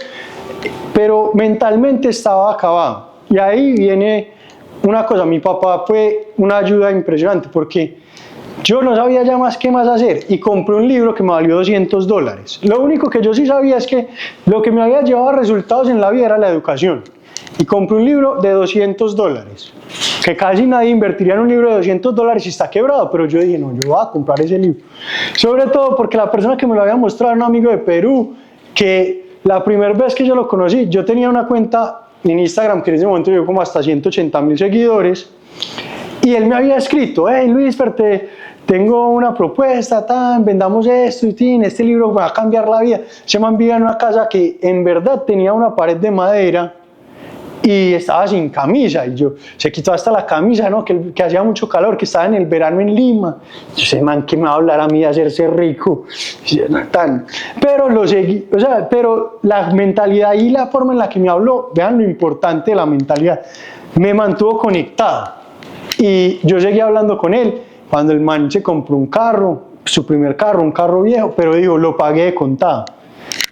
pero mentalmente estaba acabado. Y ahí viene una cosa, mi papá fue una ayuda impresionante, porque yo no sabía ya más qué más hacer, y compré un libro que me valió $200. Lo único que yo sí sabía es que lo que me había llevado a resultados en la vida era la educación. Y compré un libro de $200, que casi nadie invertiría en un libro de $200 y está quebrado, pero yo dije, no, yo voy a comprar ese libro. Sobre todo porque la persona que me lo había mostrado era un amigo de Perú, que la primera vez que yo lo conocí, yo tenía una cuenta en Instagram que en ese momento llegó como hasta 180.000 seguidores, y él me había escrito, hey Luis, tengo una propuesta, vendamos esto, y este libro va a cambiar la vida. Se me vivía en una casa que en verdad tenía una pared de madera y estaba sin camisa, y se quitó hasta la camisa, ¿no? que hacía mucho calor, que estaba en el verano en Lima. Yo sé, man, que me va a hablar a mí de hacerse rico, pero lo seguí, o sea, pero la mentalidad y la forma en la que me habló, vean lo importante de la mentalidad, me mantuvo conectado, y yo seguí hablando con él. Cuando el man se compró un carro, su primer carro, un carro viejo, pero digo, lo pagué de contado.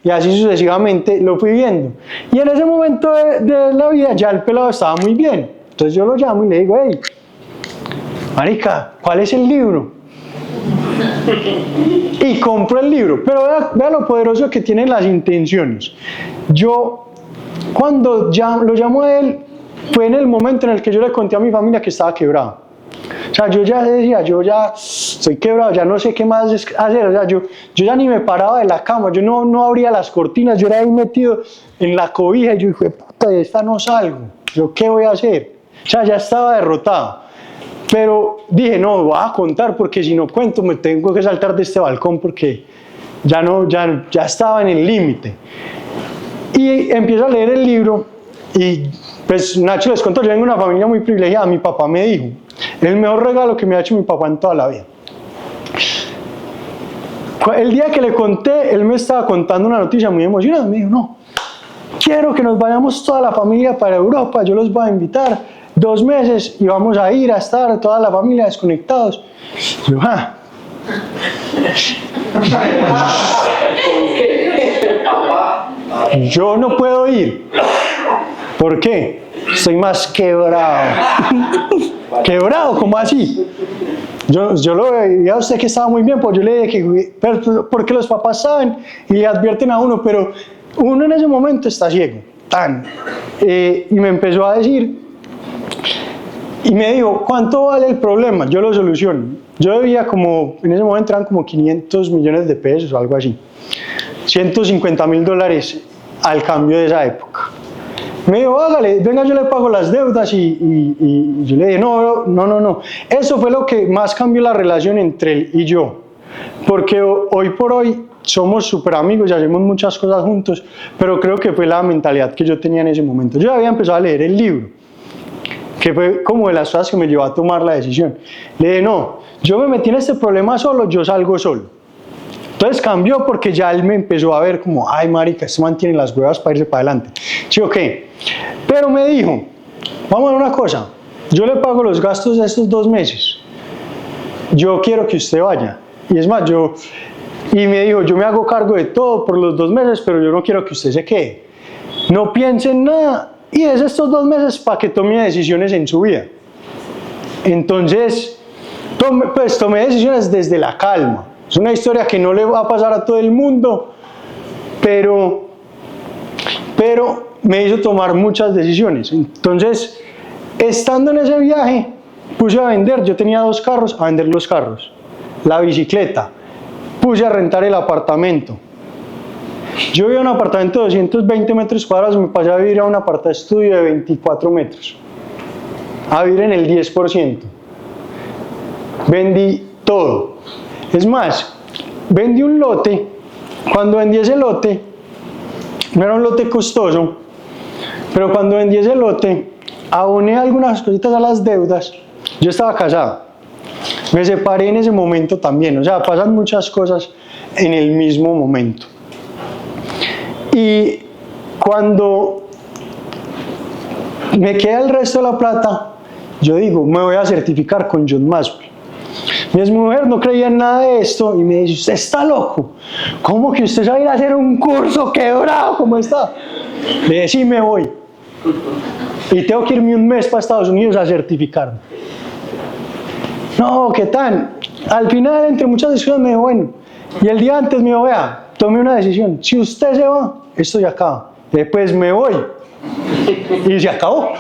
Y así sucesivamente lo fui viendo. Y en ese momento de la vida ya el pelado estaba muy bien. Entonces yo lo llamo y le digo, hey, marica, ¿cuál es el libro? Y compro el libro. Pero vea lo poderoso que tienen las intenciones. Yo, cuando lo llamo a él, fue en el momento en el que yo le conté a mi familia que estaba quebrado. O sea, yo ya decía, yo ya estoy quebrado, ya no sé qué más hacer. O sea, yo ya ni me paraba de la cama, yo no abría las cortinas, yo era ahí metido en la cobija, y yo dije, puta, de esta no salgo, ¿yo qué voy a hacer? O sea, ya estaba derrotado. Pero dije, no, voy a contar, porque si no cuento me tengo que saltar de este balcón, porque ya estaba en el límite. Y empiezo a leer el libro, y pues Nacho les contó, yo vengo de una familia muy privilegiada. Mi papá me dijo, el mejor regalo que me ha hecho mi papá en toda la vida. El día que le conté, él me estaba contando una noticia muy emocionada. Me dijo, no, quiero que nos vayamos toda la familia para Europa, yo los voy a invitar 2 meses y vamos a ir a estar toda la familia desconectados. Yo, yo no puedo ir. ¿Por qué? Estoy más quebrado. ¿Quebrado? ¿Cómo así? Yo lo veía a usted que estaba muy bien, pues yo le dije que, porque los papás saben y le advierten a uno, pero uno en ese momento está ciego. Y me empezó a decir, y me dijo, ¿cuánto vale el problema? Yo lo soluciono. Yo debía en ese momento eran como 500 millones de pesos o algo así. $150.000 al cambio de esa época. Me dijo, hágale, venga, yo le pago las deudas, y yo le dije, no. Eso fue lo que más cambió la relación entre él y yo. Porque hoy por hoy somos súper amigos y hacemos muchas cosas juntos, pero creo que fue la mentalidad que yo tenía en ese momento. Yo había empezado a leer el libro, que fue como de las cosas que me llevó a tomar la decisión. Le dije, no, yo me metí en este problema solo, yo salgo solo. Entonces cambió porque ya él me empezó a ver como, ay marica, este man tiene las huevas para irse para adelante. ¿Sí o qué? Pero me dijo, vamos a ver una cosa, yo le pago los gastos de estos 2 meses. Yo quiero que usted vaya. Y es más, y me dijo, yo me hago cargo de todo por los 2 meses, pero yo no quiero que usted se quede. No piense en nada y es estos 2 meses para que tome decisiones en su vida. Entonces, tomé decisiones desde la calma. Es una historia que no le va a pasar a todo el mundo, pero me hizo tomar muchas decisiones. Entonces, estando en ese viaje, puse a vender, yo tenía 2 carros, a vender los carros, la bicicleta, puse a rentar el apartamento. Yo vivía en un apartamento de 220 metros cuadrados, me pasé a vivir a un apartamento estudio de 24 metros, a vivir en el 10%. Vendí todo. Es más, vendí un lote. Cuando vendí ese lote, no era un lote costoso, pero cuando vendí ese lote, aboné algunas cositas a las deudas. Yo estaba casado, me separé en ese momento también, o sea, pasan muchas cosas en el mismo momento. Y cuando me queda el resto de la plata, yo digo, me voy a certificar con John Maxwell. Mi exmujer no creía en nada de esto y me dice, usted está loco, ¿cómo que usted va a ir a hacer un curso? ¡Qué bravo! ¿Cómo está? Le dije, sí, me voy. Y tengo que irme un mes para Estados Unidos a certificarme. No, ¿qué tal? Al final, entre muchas discusiones, me dijo, bueno, y el día antes me dijo, vea, tome una decisión, si usted se va, esto ya acaba. Después me voy. Y se acabó.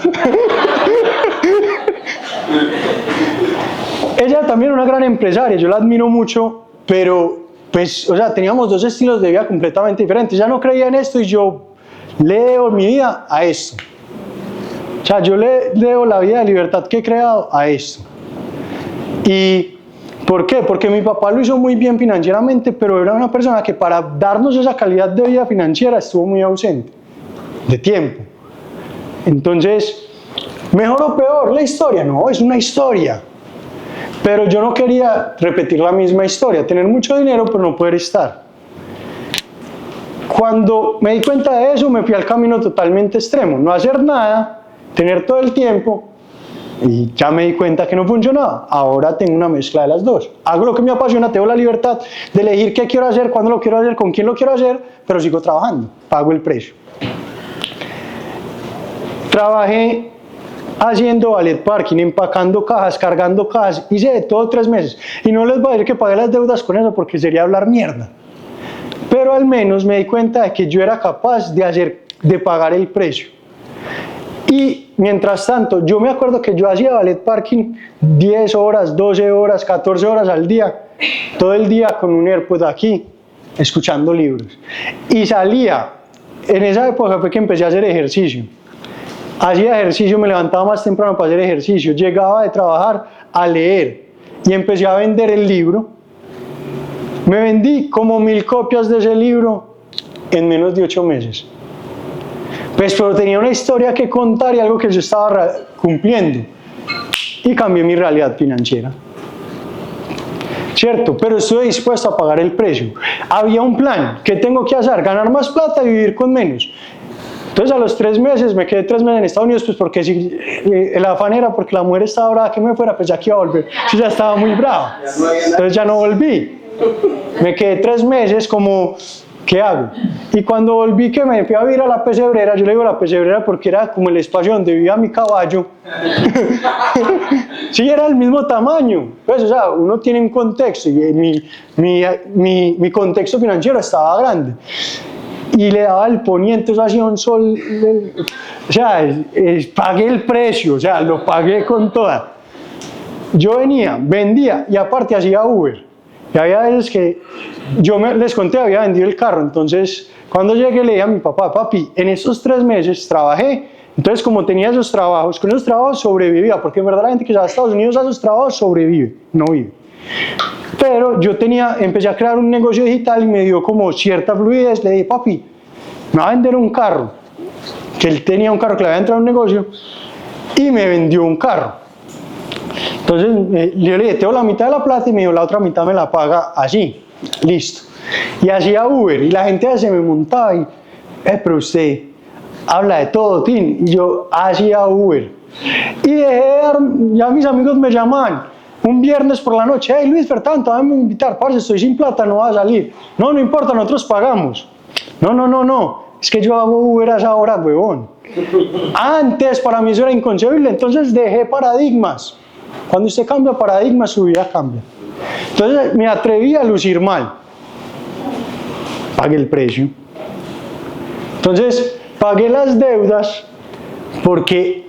Ella también es una gran empresaria, yo la admiro mucho, pero pues, o sea, teníamos 2 estilos de vida completamente diferentes. Ella no creía en esto y yo le debo mi vida a esto. O sea, yo le debo la vida de libertad que he creado a esto. ¿Y por qué? Porque mi papá lo hizo muy bien financieramente, pero era una persona que para darnos esa calidad de vida financiera estuvo muy ausente de tiempo. Entonces, ¿mejor o peor la historia? No, es una historia. Pero yo no quería repetir la misma historia, tener mucho dinero pero no poder estar. Cuando me di cuenta de eso, me fui al camino totalmente extremo, no hacer nada, tener todo el tiempo, y ya me di cuenta que no funcionaba. Ahora tengo una mezcla de las dos. Hago lo que me apasiona, tengo la libertad de elegir qué quiero hacer, cuándo lo quiero hacer, con quién lo quiero hacer, pero sigo trabajando, pago el precio. Trabajé haciendo valet parking, empacando cajas, cargando cajas, hice de todo 3 meses. Y no les voy a decir que pagué las deudas con eso porque sería hablar mierda. Pero al menos me di cuenta de que yo era capaz de pagar el precio. Y mientras tanto, yo me acuerdo que yo hacía valet parking 10 horas, 12 horas, 14 horas al día, todo el día con un AirPod aquí, escuchando libros. Y salía, en esa época fue que empecé a hacer ejercicio. Hacía ejercicio, me levantaba más temprano para hacer ejercicio, llegaba de trabajar a leer y empecé a vender el libro. Me vendí como 1000 copias de ese libro en menos de 8 meses. Pues, pero tenía una historia que contar y algo que yo estaba cumpliendo. Y cambié mi realidad financiera. ¿Cierto? Pero estuve dispuesto a pagar el precio. Había un plan. ¿Qué tengo que hacer? Ganar más plata y vivir con menos. Entonces a los 3 meses, me quedé 3 meses en Estados Unidos, pues porque si el afán era porque la mujer estaba brava que me fuera, pues ya que iba a volver. Yo ya estaba muy brava. Entonces ya no volví. Me quedé 3 meses como, ¿qué hago? Y cuando volví que me fui a vivir a la pesebrera, yo le digo la pesebrera porque era como el espacio donde vivía mi caballo. Sí, era el mismo tamaño. Pues, o sea, uno tiene un contexto y mi contexto financiero estaba grande. Y le daba el poniente, eso hacía un sol, o sea, pagué el precio, o sea, lo pagué con toda. Yo venía, vendía y aparte hacía Uber. Y había veces que les conté, había vendido el carro, entonces cuando llegué le dije a mi papá, papi, en estos 3 meses trabajé, entonces como tenía esos trabajos, con esos trabajos sobrevivía, porque en verdad la gente que se va a Estados Unidos a esos trabajos sobrevive, no vive. Pero yo empecé a crear un negocio digital y me dio como cierta fluidez. Le dije, papi, me va a vender un carro. Que él tenía un carro que le había entrado a un negocio y me vendió un carro. Entonces yo le dije, tengo la mitad de la plata y me dijo, la otra mitad me la paga así. Listo. y hacía Uber y la gente se me montaba y, pero usted habla de todo, Tin, y yo hacía Uber. Y dejé de dar, ya mis amigos me llamaban un viernes por la noche, hey Luis, por tanto, dame invitar, parce, estoy sin plata, no va a salir. No, no importa, nosotros pagamos. No, es que yo hago Uber a esa hora, huevón. Antes para mí eso era inconcebible, entonces dejé paradigmas. Cuando usted cambia paradigmas, su vida cambia. Entonces me atreví a lucir mal. Pagué el precio. Entonces pagué las deudas porque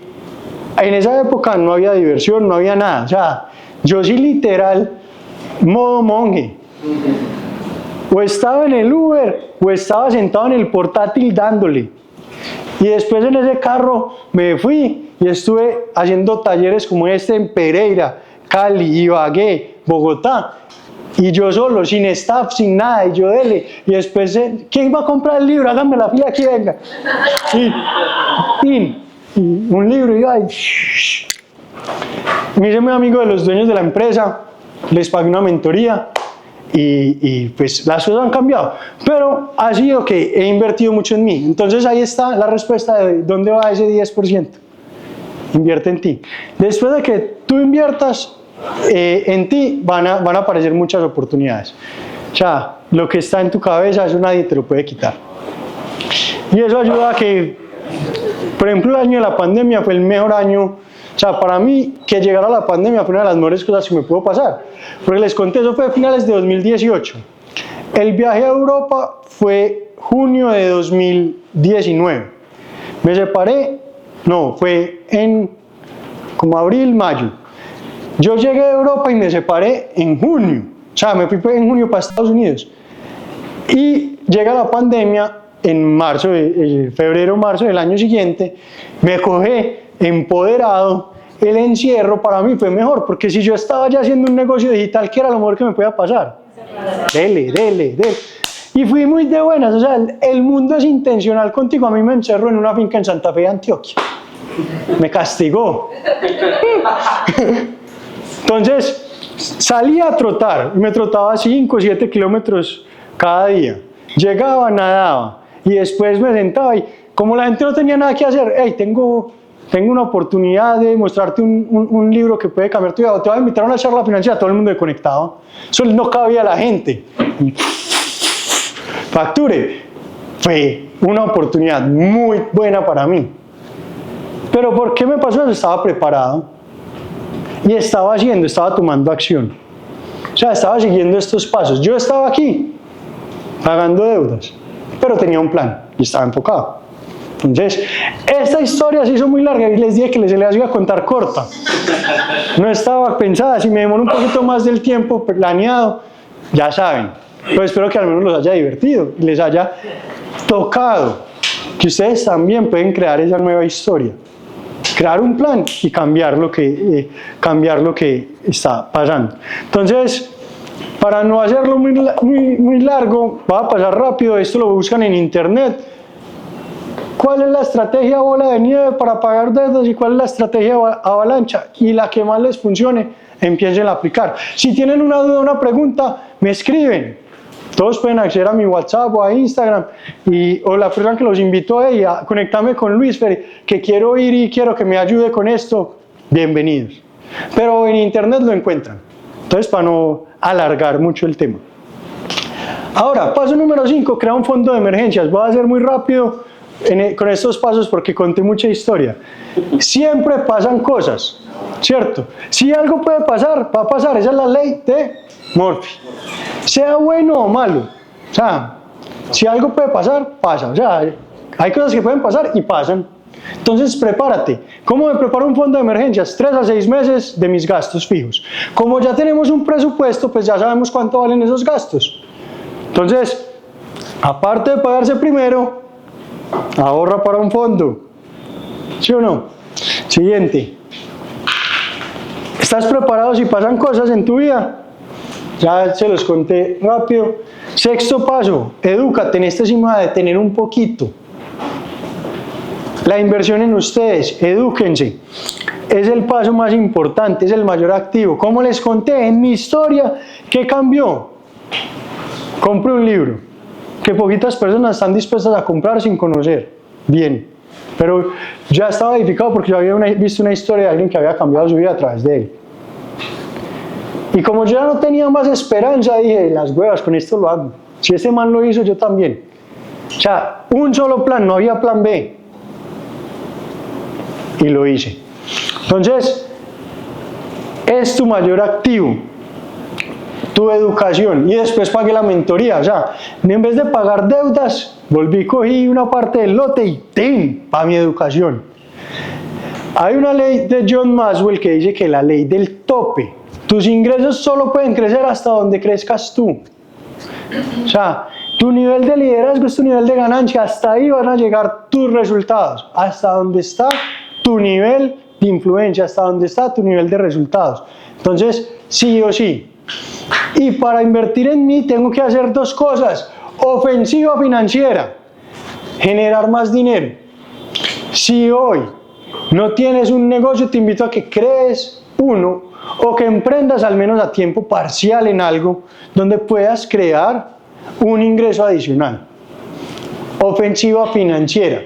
en esa época no había diversión, no había nada. O sea, yo sí literal, modo monje. O estaba en el Uber o estaba sentado en el portátil dándole. Y después en ese carro me fui y estuve haciendo talleres como este en Pereira, Cali, Ibagué, Bogotá. Y yo solo, sin staff, sin nada, y yo dele. Y después, ¿quién va a comprar el libro? Háganme la fila aquí, venga. Y un libro, y ay, me hice muy amigo de los dueños de la empresa, les pagué una mentoría. Y pues las cosas han cambiado, pero ha sido que he invertido mucho en mí. Entonces ahí está la respuesta de dónde va ese 10%. Invierte en ti. Después de que tú inviertas en ti, van a aparecer muchas oportunidades. O sea, lo que está en tu cabeza, eso nadie te lo puede quitar. Y eso ayuda a que, por ejemplo, el año de la pandemia fue el mejor año. O sea, para mí, que llegara la pandemia fue una de las mejores cosas que me pudo pasar. Porque les conté, eso fue a finales de 2018. El viaje a Europa fue junio de 2019. Me separé, no, fue en como abril, mayo. Yo llegué a Europa y me separé en junio. O sea, me fui en junio para Estados Unidos. Y llega la pandemia en marzo, febrero, marzo del año siguiente. Me cogí empoderado. El encierro para mí fue mejor, porque si yo estaba ya haciendo un negocio digital, ¿qué era lo mejor que me podía pasar? Dele. Y fui muy de buenas, o sea, el mundo es intencional contigo. A mí me encerró en una finca en Santa Fe, Antioquia. Me castigó. Entonces, salí a trotar, me trotaba 5 o 7 kilómetros cada día. Llegaba, nadaba, y después me sentaba y como la gente no tenía nada que hacer, hey, tengo una oportunidad de mostrarte un libro que puede cambiar tu vida, te voy a invitar a una charla financiera, todo el mundo conectado, solo no cabía la gente. Facture, fue una oportunidad muy buena para mí. Pero ¿por qué me pasó eso? Estaba preparado y estaba tomando acción. O sea, estaba siguiendo estos pasos. Yo estaba aquí, pagando deudas, pero tenía un plan y estaba enfocado. Entonces, esta historia se hizo muy larga y les dije que se les iba a contar corta. No estaba pensada, si me demoro un poquito más del tiempo planeado, ya saben. Pero espero que al menos los haya divertido, les haya tocado, que ustedes también pueden crear esa nueva historia. Crear un plan y cambiar lo que está pasando. Entonces, para no hacerlo muy largo, va a pasar rápido, esto lo buscan en internet. ¿Cuál es la estrategia bola de nieve para pagar deudas y cuál es la estrategia avalancha? Y la que más les funcione, empiecen a aplicar. Si tienen una duda, una pregunta, me escriben. Todos pueden acceder a mi WhatsApp o a Instagram o la persona que los invitó a conectarme con Luis, que quiero ir y quiero que me ayude con esto. Bienvenidos. Pero en internet lo encuentran. Entonces, para no alargar mucho el tema. Ahora, paso número 5, crea un fondo de emergencias. Voy a hacer muy rápido con estos pasos porque conté mucha historia. Siempre pasan cosas, ¿cierto? Si algo puede pasar, va a pasar. Esa es la ley de Murphy. Sea bueno o malo. O sea, si algo puede pasar, pasa. O sea, hay cosas que pueden pasar y pasan. Entonces, prepárate. ¿Cómo me preparo un fondo de emergencias? 3 a 6 meses de mis gastos fijos. Como ya tenemos un presupuesto, pues ya sabemos cuánto valen esos gastos. Entonces, aparte de pagarse primero, ahorra para un fondo. ¿Sí o no? Siguiente. ¿Estás preparado si pasan cosas en tu vida? Ya se los conté rápido. 6º paso, edúcate. En este sí me voy a detener un poquito. La inversión en ustedes, edúquense. Es el paso más importante, es el mayor activo. Como les conté en mi historia, ¿qué cambió? compre un libro que poquitas personas están dispuestas a comprar sin conocer bien, pero ya estaba edificado porque yo había visto una historia de alguien que había cambiado su vida a través de él. Y como yo ya no tenía más esperanza, dije, las huevas, con esto lo hago. Si ese man lo hizo, yo también. O sea, un solo plan, no había plan B. Y lo hice. Entonces, es tu mayor activo, tu educación. Y después pagué la mentoría. O sea, en vez de pagar deudas, volví, cogí una parte del lote y ¡tim! Para mi educación. Hay una ley de John Maxwell que dice que la ley del tope. Tus ingresos solo pueden crecer hasta donde crezcas tú. O sea, tu nivel de liderazgo es tu nivel de ganancia. Hasta ahí van a llegar tus resultados. Hasta donde está tu nivel de influencia, hasta donde está tu nivel de resultados. Entonces, sí o sí. Y para invertir en mí tengo que hacer dos cosas. Ofensiva financiera, generar más dinero. Si hoy no tienes un negocio, te invito a que crees uno o que emprendas al menos a tiempo parcial en algo donde puedas crear un ingreso adicional. Ofensiva financiera,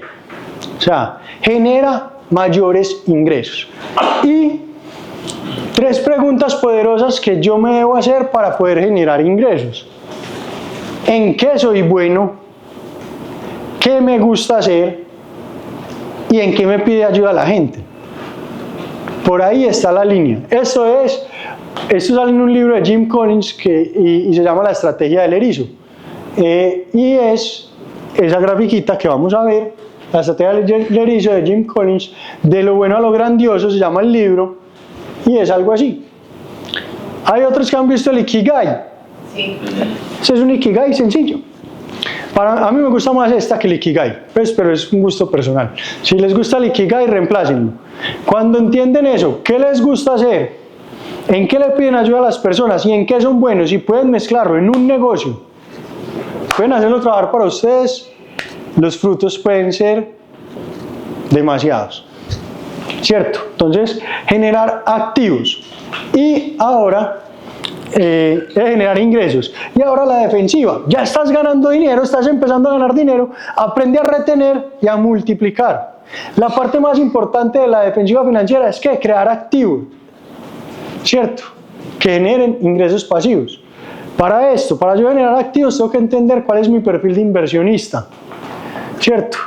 o sea, genera mayores ingresos. Y 3 preguntas poderosas que yo me debo hacer para poder generar ingresos. ¿En qué soy bueno? ¿Qué me gusta hacer? ¿Y en qué me pide ayuda la gente? Por ahí está la línea. Esto sale en un libro de Jim Collins y se llama La estrategia del erizo. Y es esa grafiquita que vamos a ver, La estrategia del erizo de Jim Collins, de lo bueno a lo grandioso, se llama el libro, y es algo así. Hay otros que han visto el Ikigai. Sí. Ese es un Ikigai sencillo. A mí me gusta más esta que el Ikigai, pues, pero es un gusto personal. Si les gusta el Ikigai, reemplácenlo. Cuando entienden eso, ¿qué les gusta hacer? ¿En qué le piden ayuda a las personas? ¿Y en qué son buenos? Y pueden mezclarlo en un negocio. Pueden hacerlo trabajar para ustedes. Los frutos pueden ser demasiados. ¿Cierto? Entonces, generar activos. Y ahora, generar ingresos. Y ahora la defensiva. Ya estás ganando dinero, estás empezando a ganar dinero. Aprende a retener y a multiplicar. La parte más importante de la defensiva financiera es que crear activos. ¿Cierto? Que generen ingresos pasivos. Para esto, para yo generar activos, tengo que entender cuál es mi perfil de inversionista. ¿Cierto?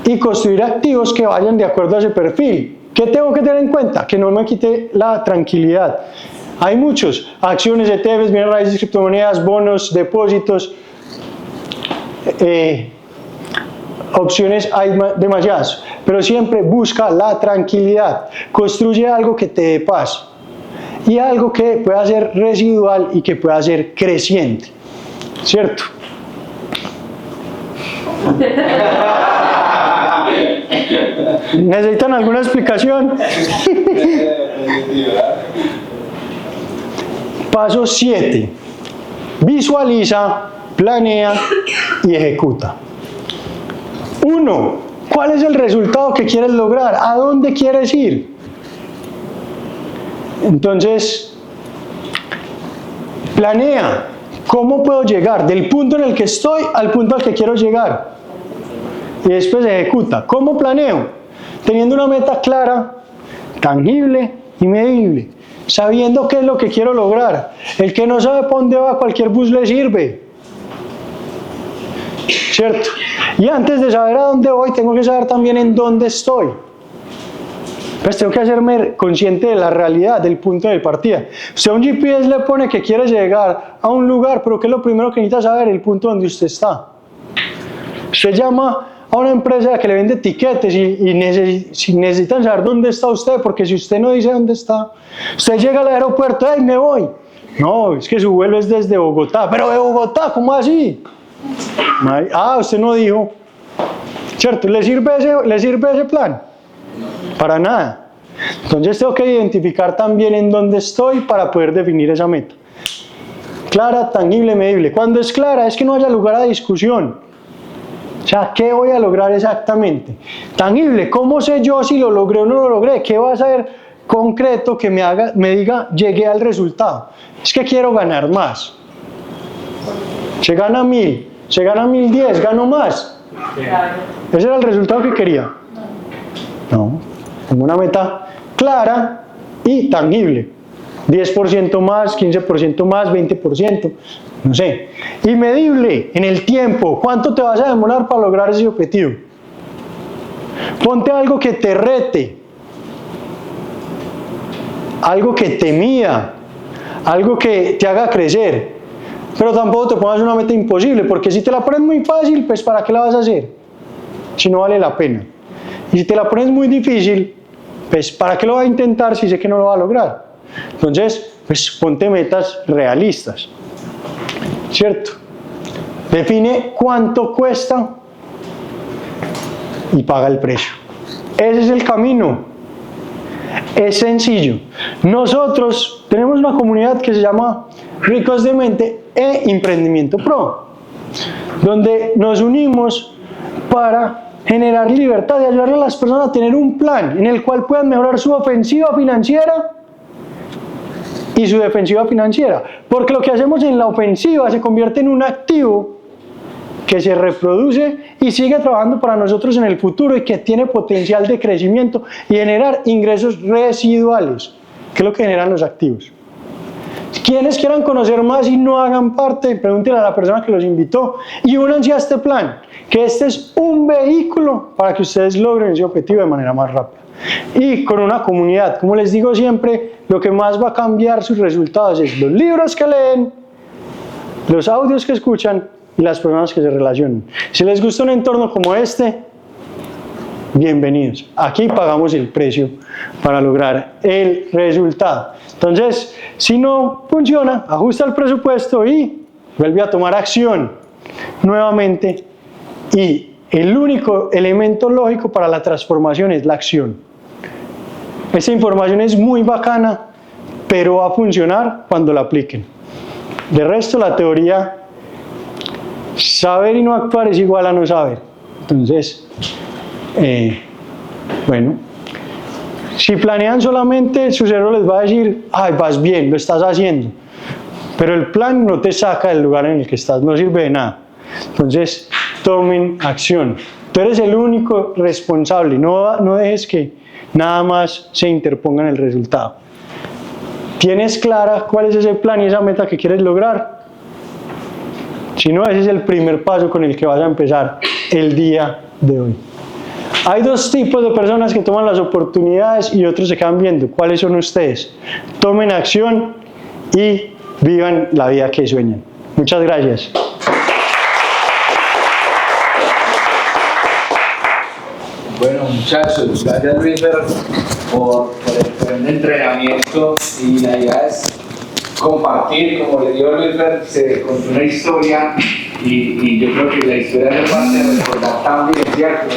Y construir activos que vayan de acuerdo a ese perfil. ¿Qué tengo que tener en cuenta? Que no me quite la tranquilidad. Hay muchos, acciones, ETFs, bienes raíces, criptomonedas, bonos, depósitos, opciones, hay demasiadas, pero siempre busca la tranquilidad, construye algo que te dé paz y algo que pueda ser residual y que pueda ser creciente, ¿cierto? ¿Necesitan alguna explicación? Paso 7. Visualiza, planea y ejecuta. 1. ¿Cuál es el resultado que quieres lograr? ¿A dónde quieres ir? Entonces, planea. ¿Cómo puedo llegar del punto en el que estoy al punto al que quiero llegar? Y después ejecuta. ¿Cómo planeo? Teniendo una meta clara, tangible y medible. Sabiendo qué es lo que quiero lograr. El que no sabe para dónde va, cualquier bus le sirve. ¿Cierto? Y antes de saber a dónde voy, tengo que saber también en dónde estoy. Pues tengo que hacerme consciente de la realidad, del punto de partida. Usted a un GPS le pone que quiere llegar a un lugar, pero ¿qué es lo primero que necesita saber? El punto donde usted está. Usted llama a una empresa que le vende tiquetes y necesitan saber dónde está usted, porque si usted no dice dónde está, usted llega al aeropuerto, ¡ay, me voy! No, es que su vuelo es desde Bogotá. ¿Pero de Bogotá? ¿Cómo así? Ah, usted no dijo. ¿Cierto? ¿Le sirve ese plan? Para nada. Entonces tengo que identificar también en dónde estoy para poder definir esa meta. Clara, tangible, medible. Cuando es clara, es que no haya lugar a discusión. O sea, ¿qué voy a lograr exactamente? Tangible, ¿cómo sé yo si lo logré o no lo logré? ¿Qué va a ser concreto que me diga, llegué al resultado? Es que quiero ganar más. Se gana 1000, se gana 1010, gano más. ¿Ese era el resultado que quería? No, pongo una meta clara y tangible. 10% más, 15% más, 20%, no sé. Y medible en el tiempo. ¿Cuánto te vas a demorar para lograr ese objetivo? Ponte algo que te rete, algo que te mida, algo que te haga crecer. Pero tampoco te pongas una meta imposible, porque si te la pones muy fácil, pues ¿para qué la vas a hacer? Si no vale la pena. Y si te la pones muy difícil, pues ¿para qué lo vas a intentar si sé que no lo va a lograr? Entonces, pues ponte metas realistas, ¿cierto? Define cuánto cuesta y paga el precio. Ese es el camino. Es sencillo. Nosotros tenemos una comunidad que se llama Ricos de Mente e Emprendimiento Pro, donde nos unimos para generar libertad y ayudarle a las personas a tener un plan en el cual puedan mejorar su ofensiva financiera y su defensiva financiera, porque lo que hacemos en la ofensiva se convierte en un activo que se reproduce y sigue trabajando para nosotros en el futuro y que tiene potencial de crecimiento y generar ingresos residuales, que es lo que generan los activos. Quienes quieran conocer más y no hagan parte, pregúntenle a la persona que los invitó y únanse a este plan, que este es un vehículo para que ustedes logren ese objetivo de manera más rápida. Y con una comunidad, como les digo siempre, lo que más va a cambiar sus resultados es los libros que leen, los audios que escuchan y las personas que se relacionan. Si les gusta un entorno como este, bienvenidos. Aquí pagamos el precio para lograr el resultado. Entonces, si no funciona, ajusta el presupuesto y vuelve a tomar acción nuevamente. Y el único elemento lógico para la transformación es la acción. Esta información es muy bacana, pero va a funcionar cuando la apliquen. De resto, la teoría, saber y no actuar es igual a no saber. Entonces, bueno, si planean solamente, su cerebro les va a decir, ay, vas bien, lo estás haciendo. Pero el plan no te saca del lugar en el que estás, no sirve de nada. Entonces, tomen acción. Tú eres el único responsable, no dejes que nada más se interponga en el resultado. ¿Tienes clara cuál es ese plan y esa meta que quieres lograr? Si no, ese es el primer paso con el que vas a empezar el día de hoy. Hay dos tipos de personas que toman las oportunidades y otros se quedan viendo. ¿Cuáles son ustedes? Tomen acción y vivan la vida que sueñan. Muchas gracias. Bueno, muchachos, gracias Luis por el entrenamiento, y la idea es compartir, como le dio Luis, se contó una historia y yo creo que la historia es parte de recordar también, ¿cierto?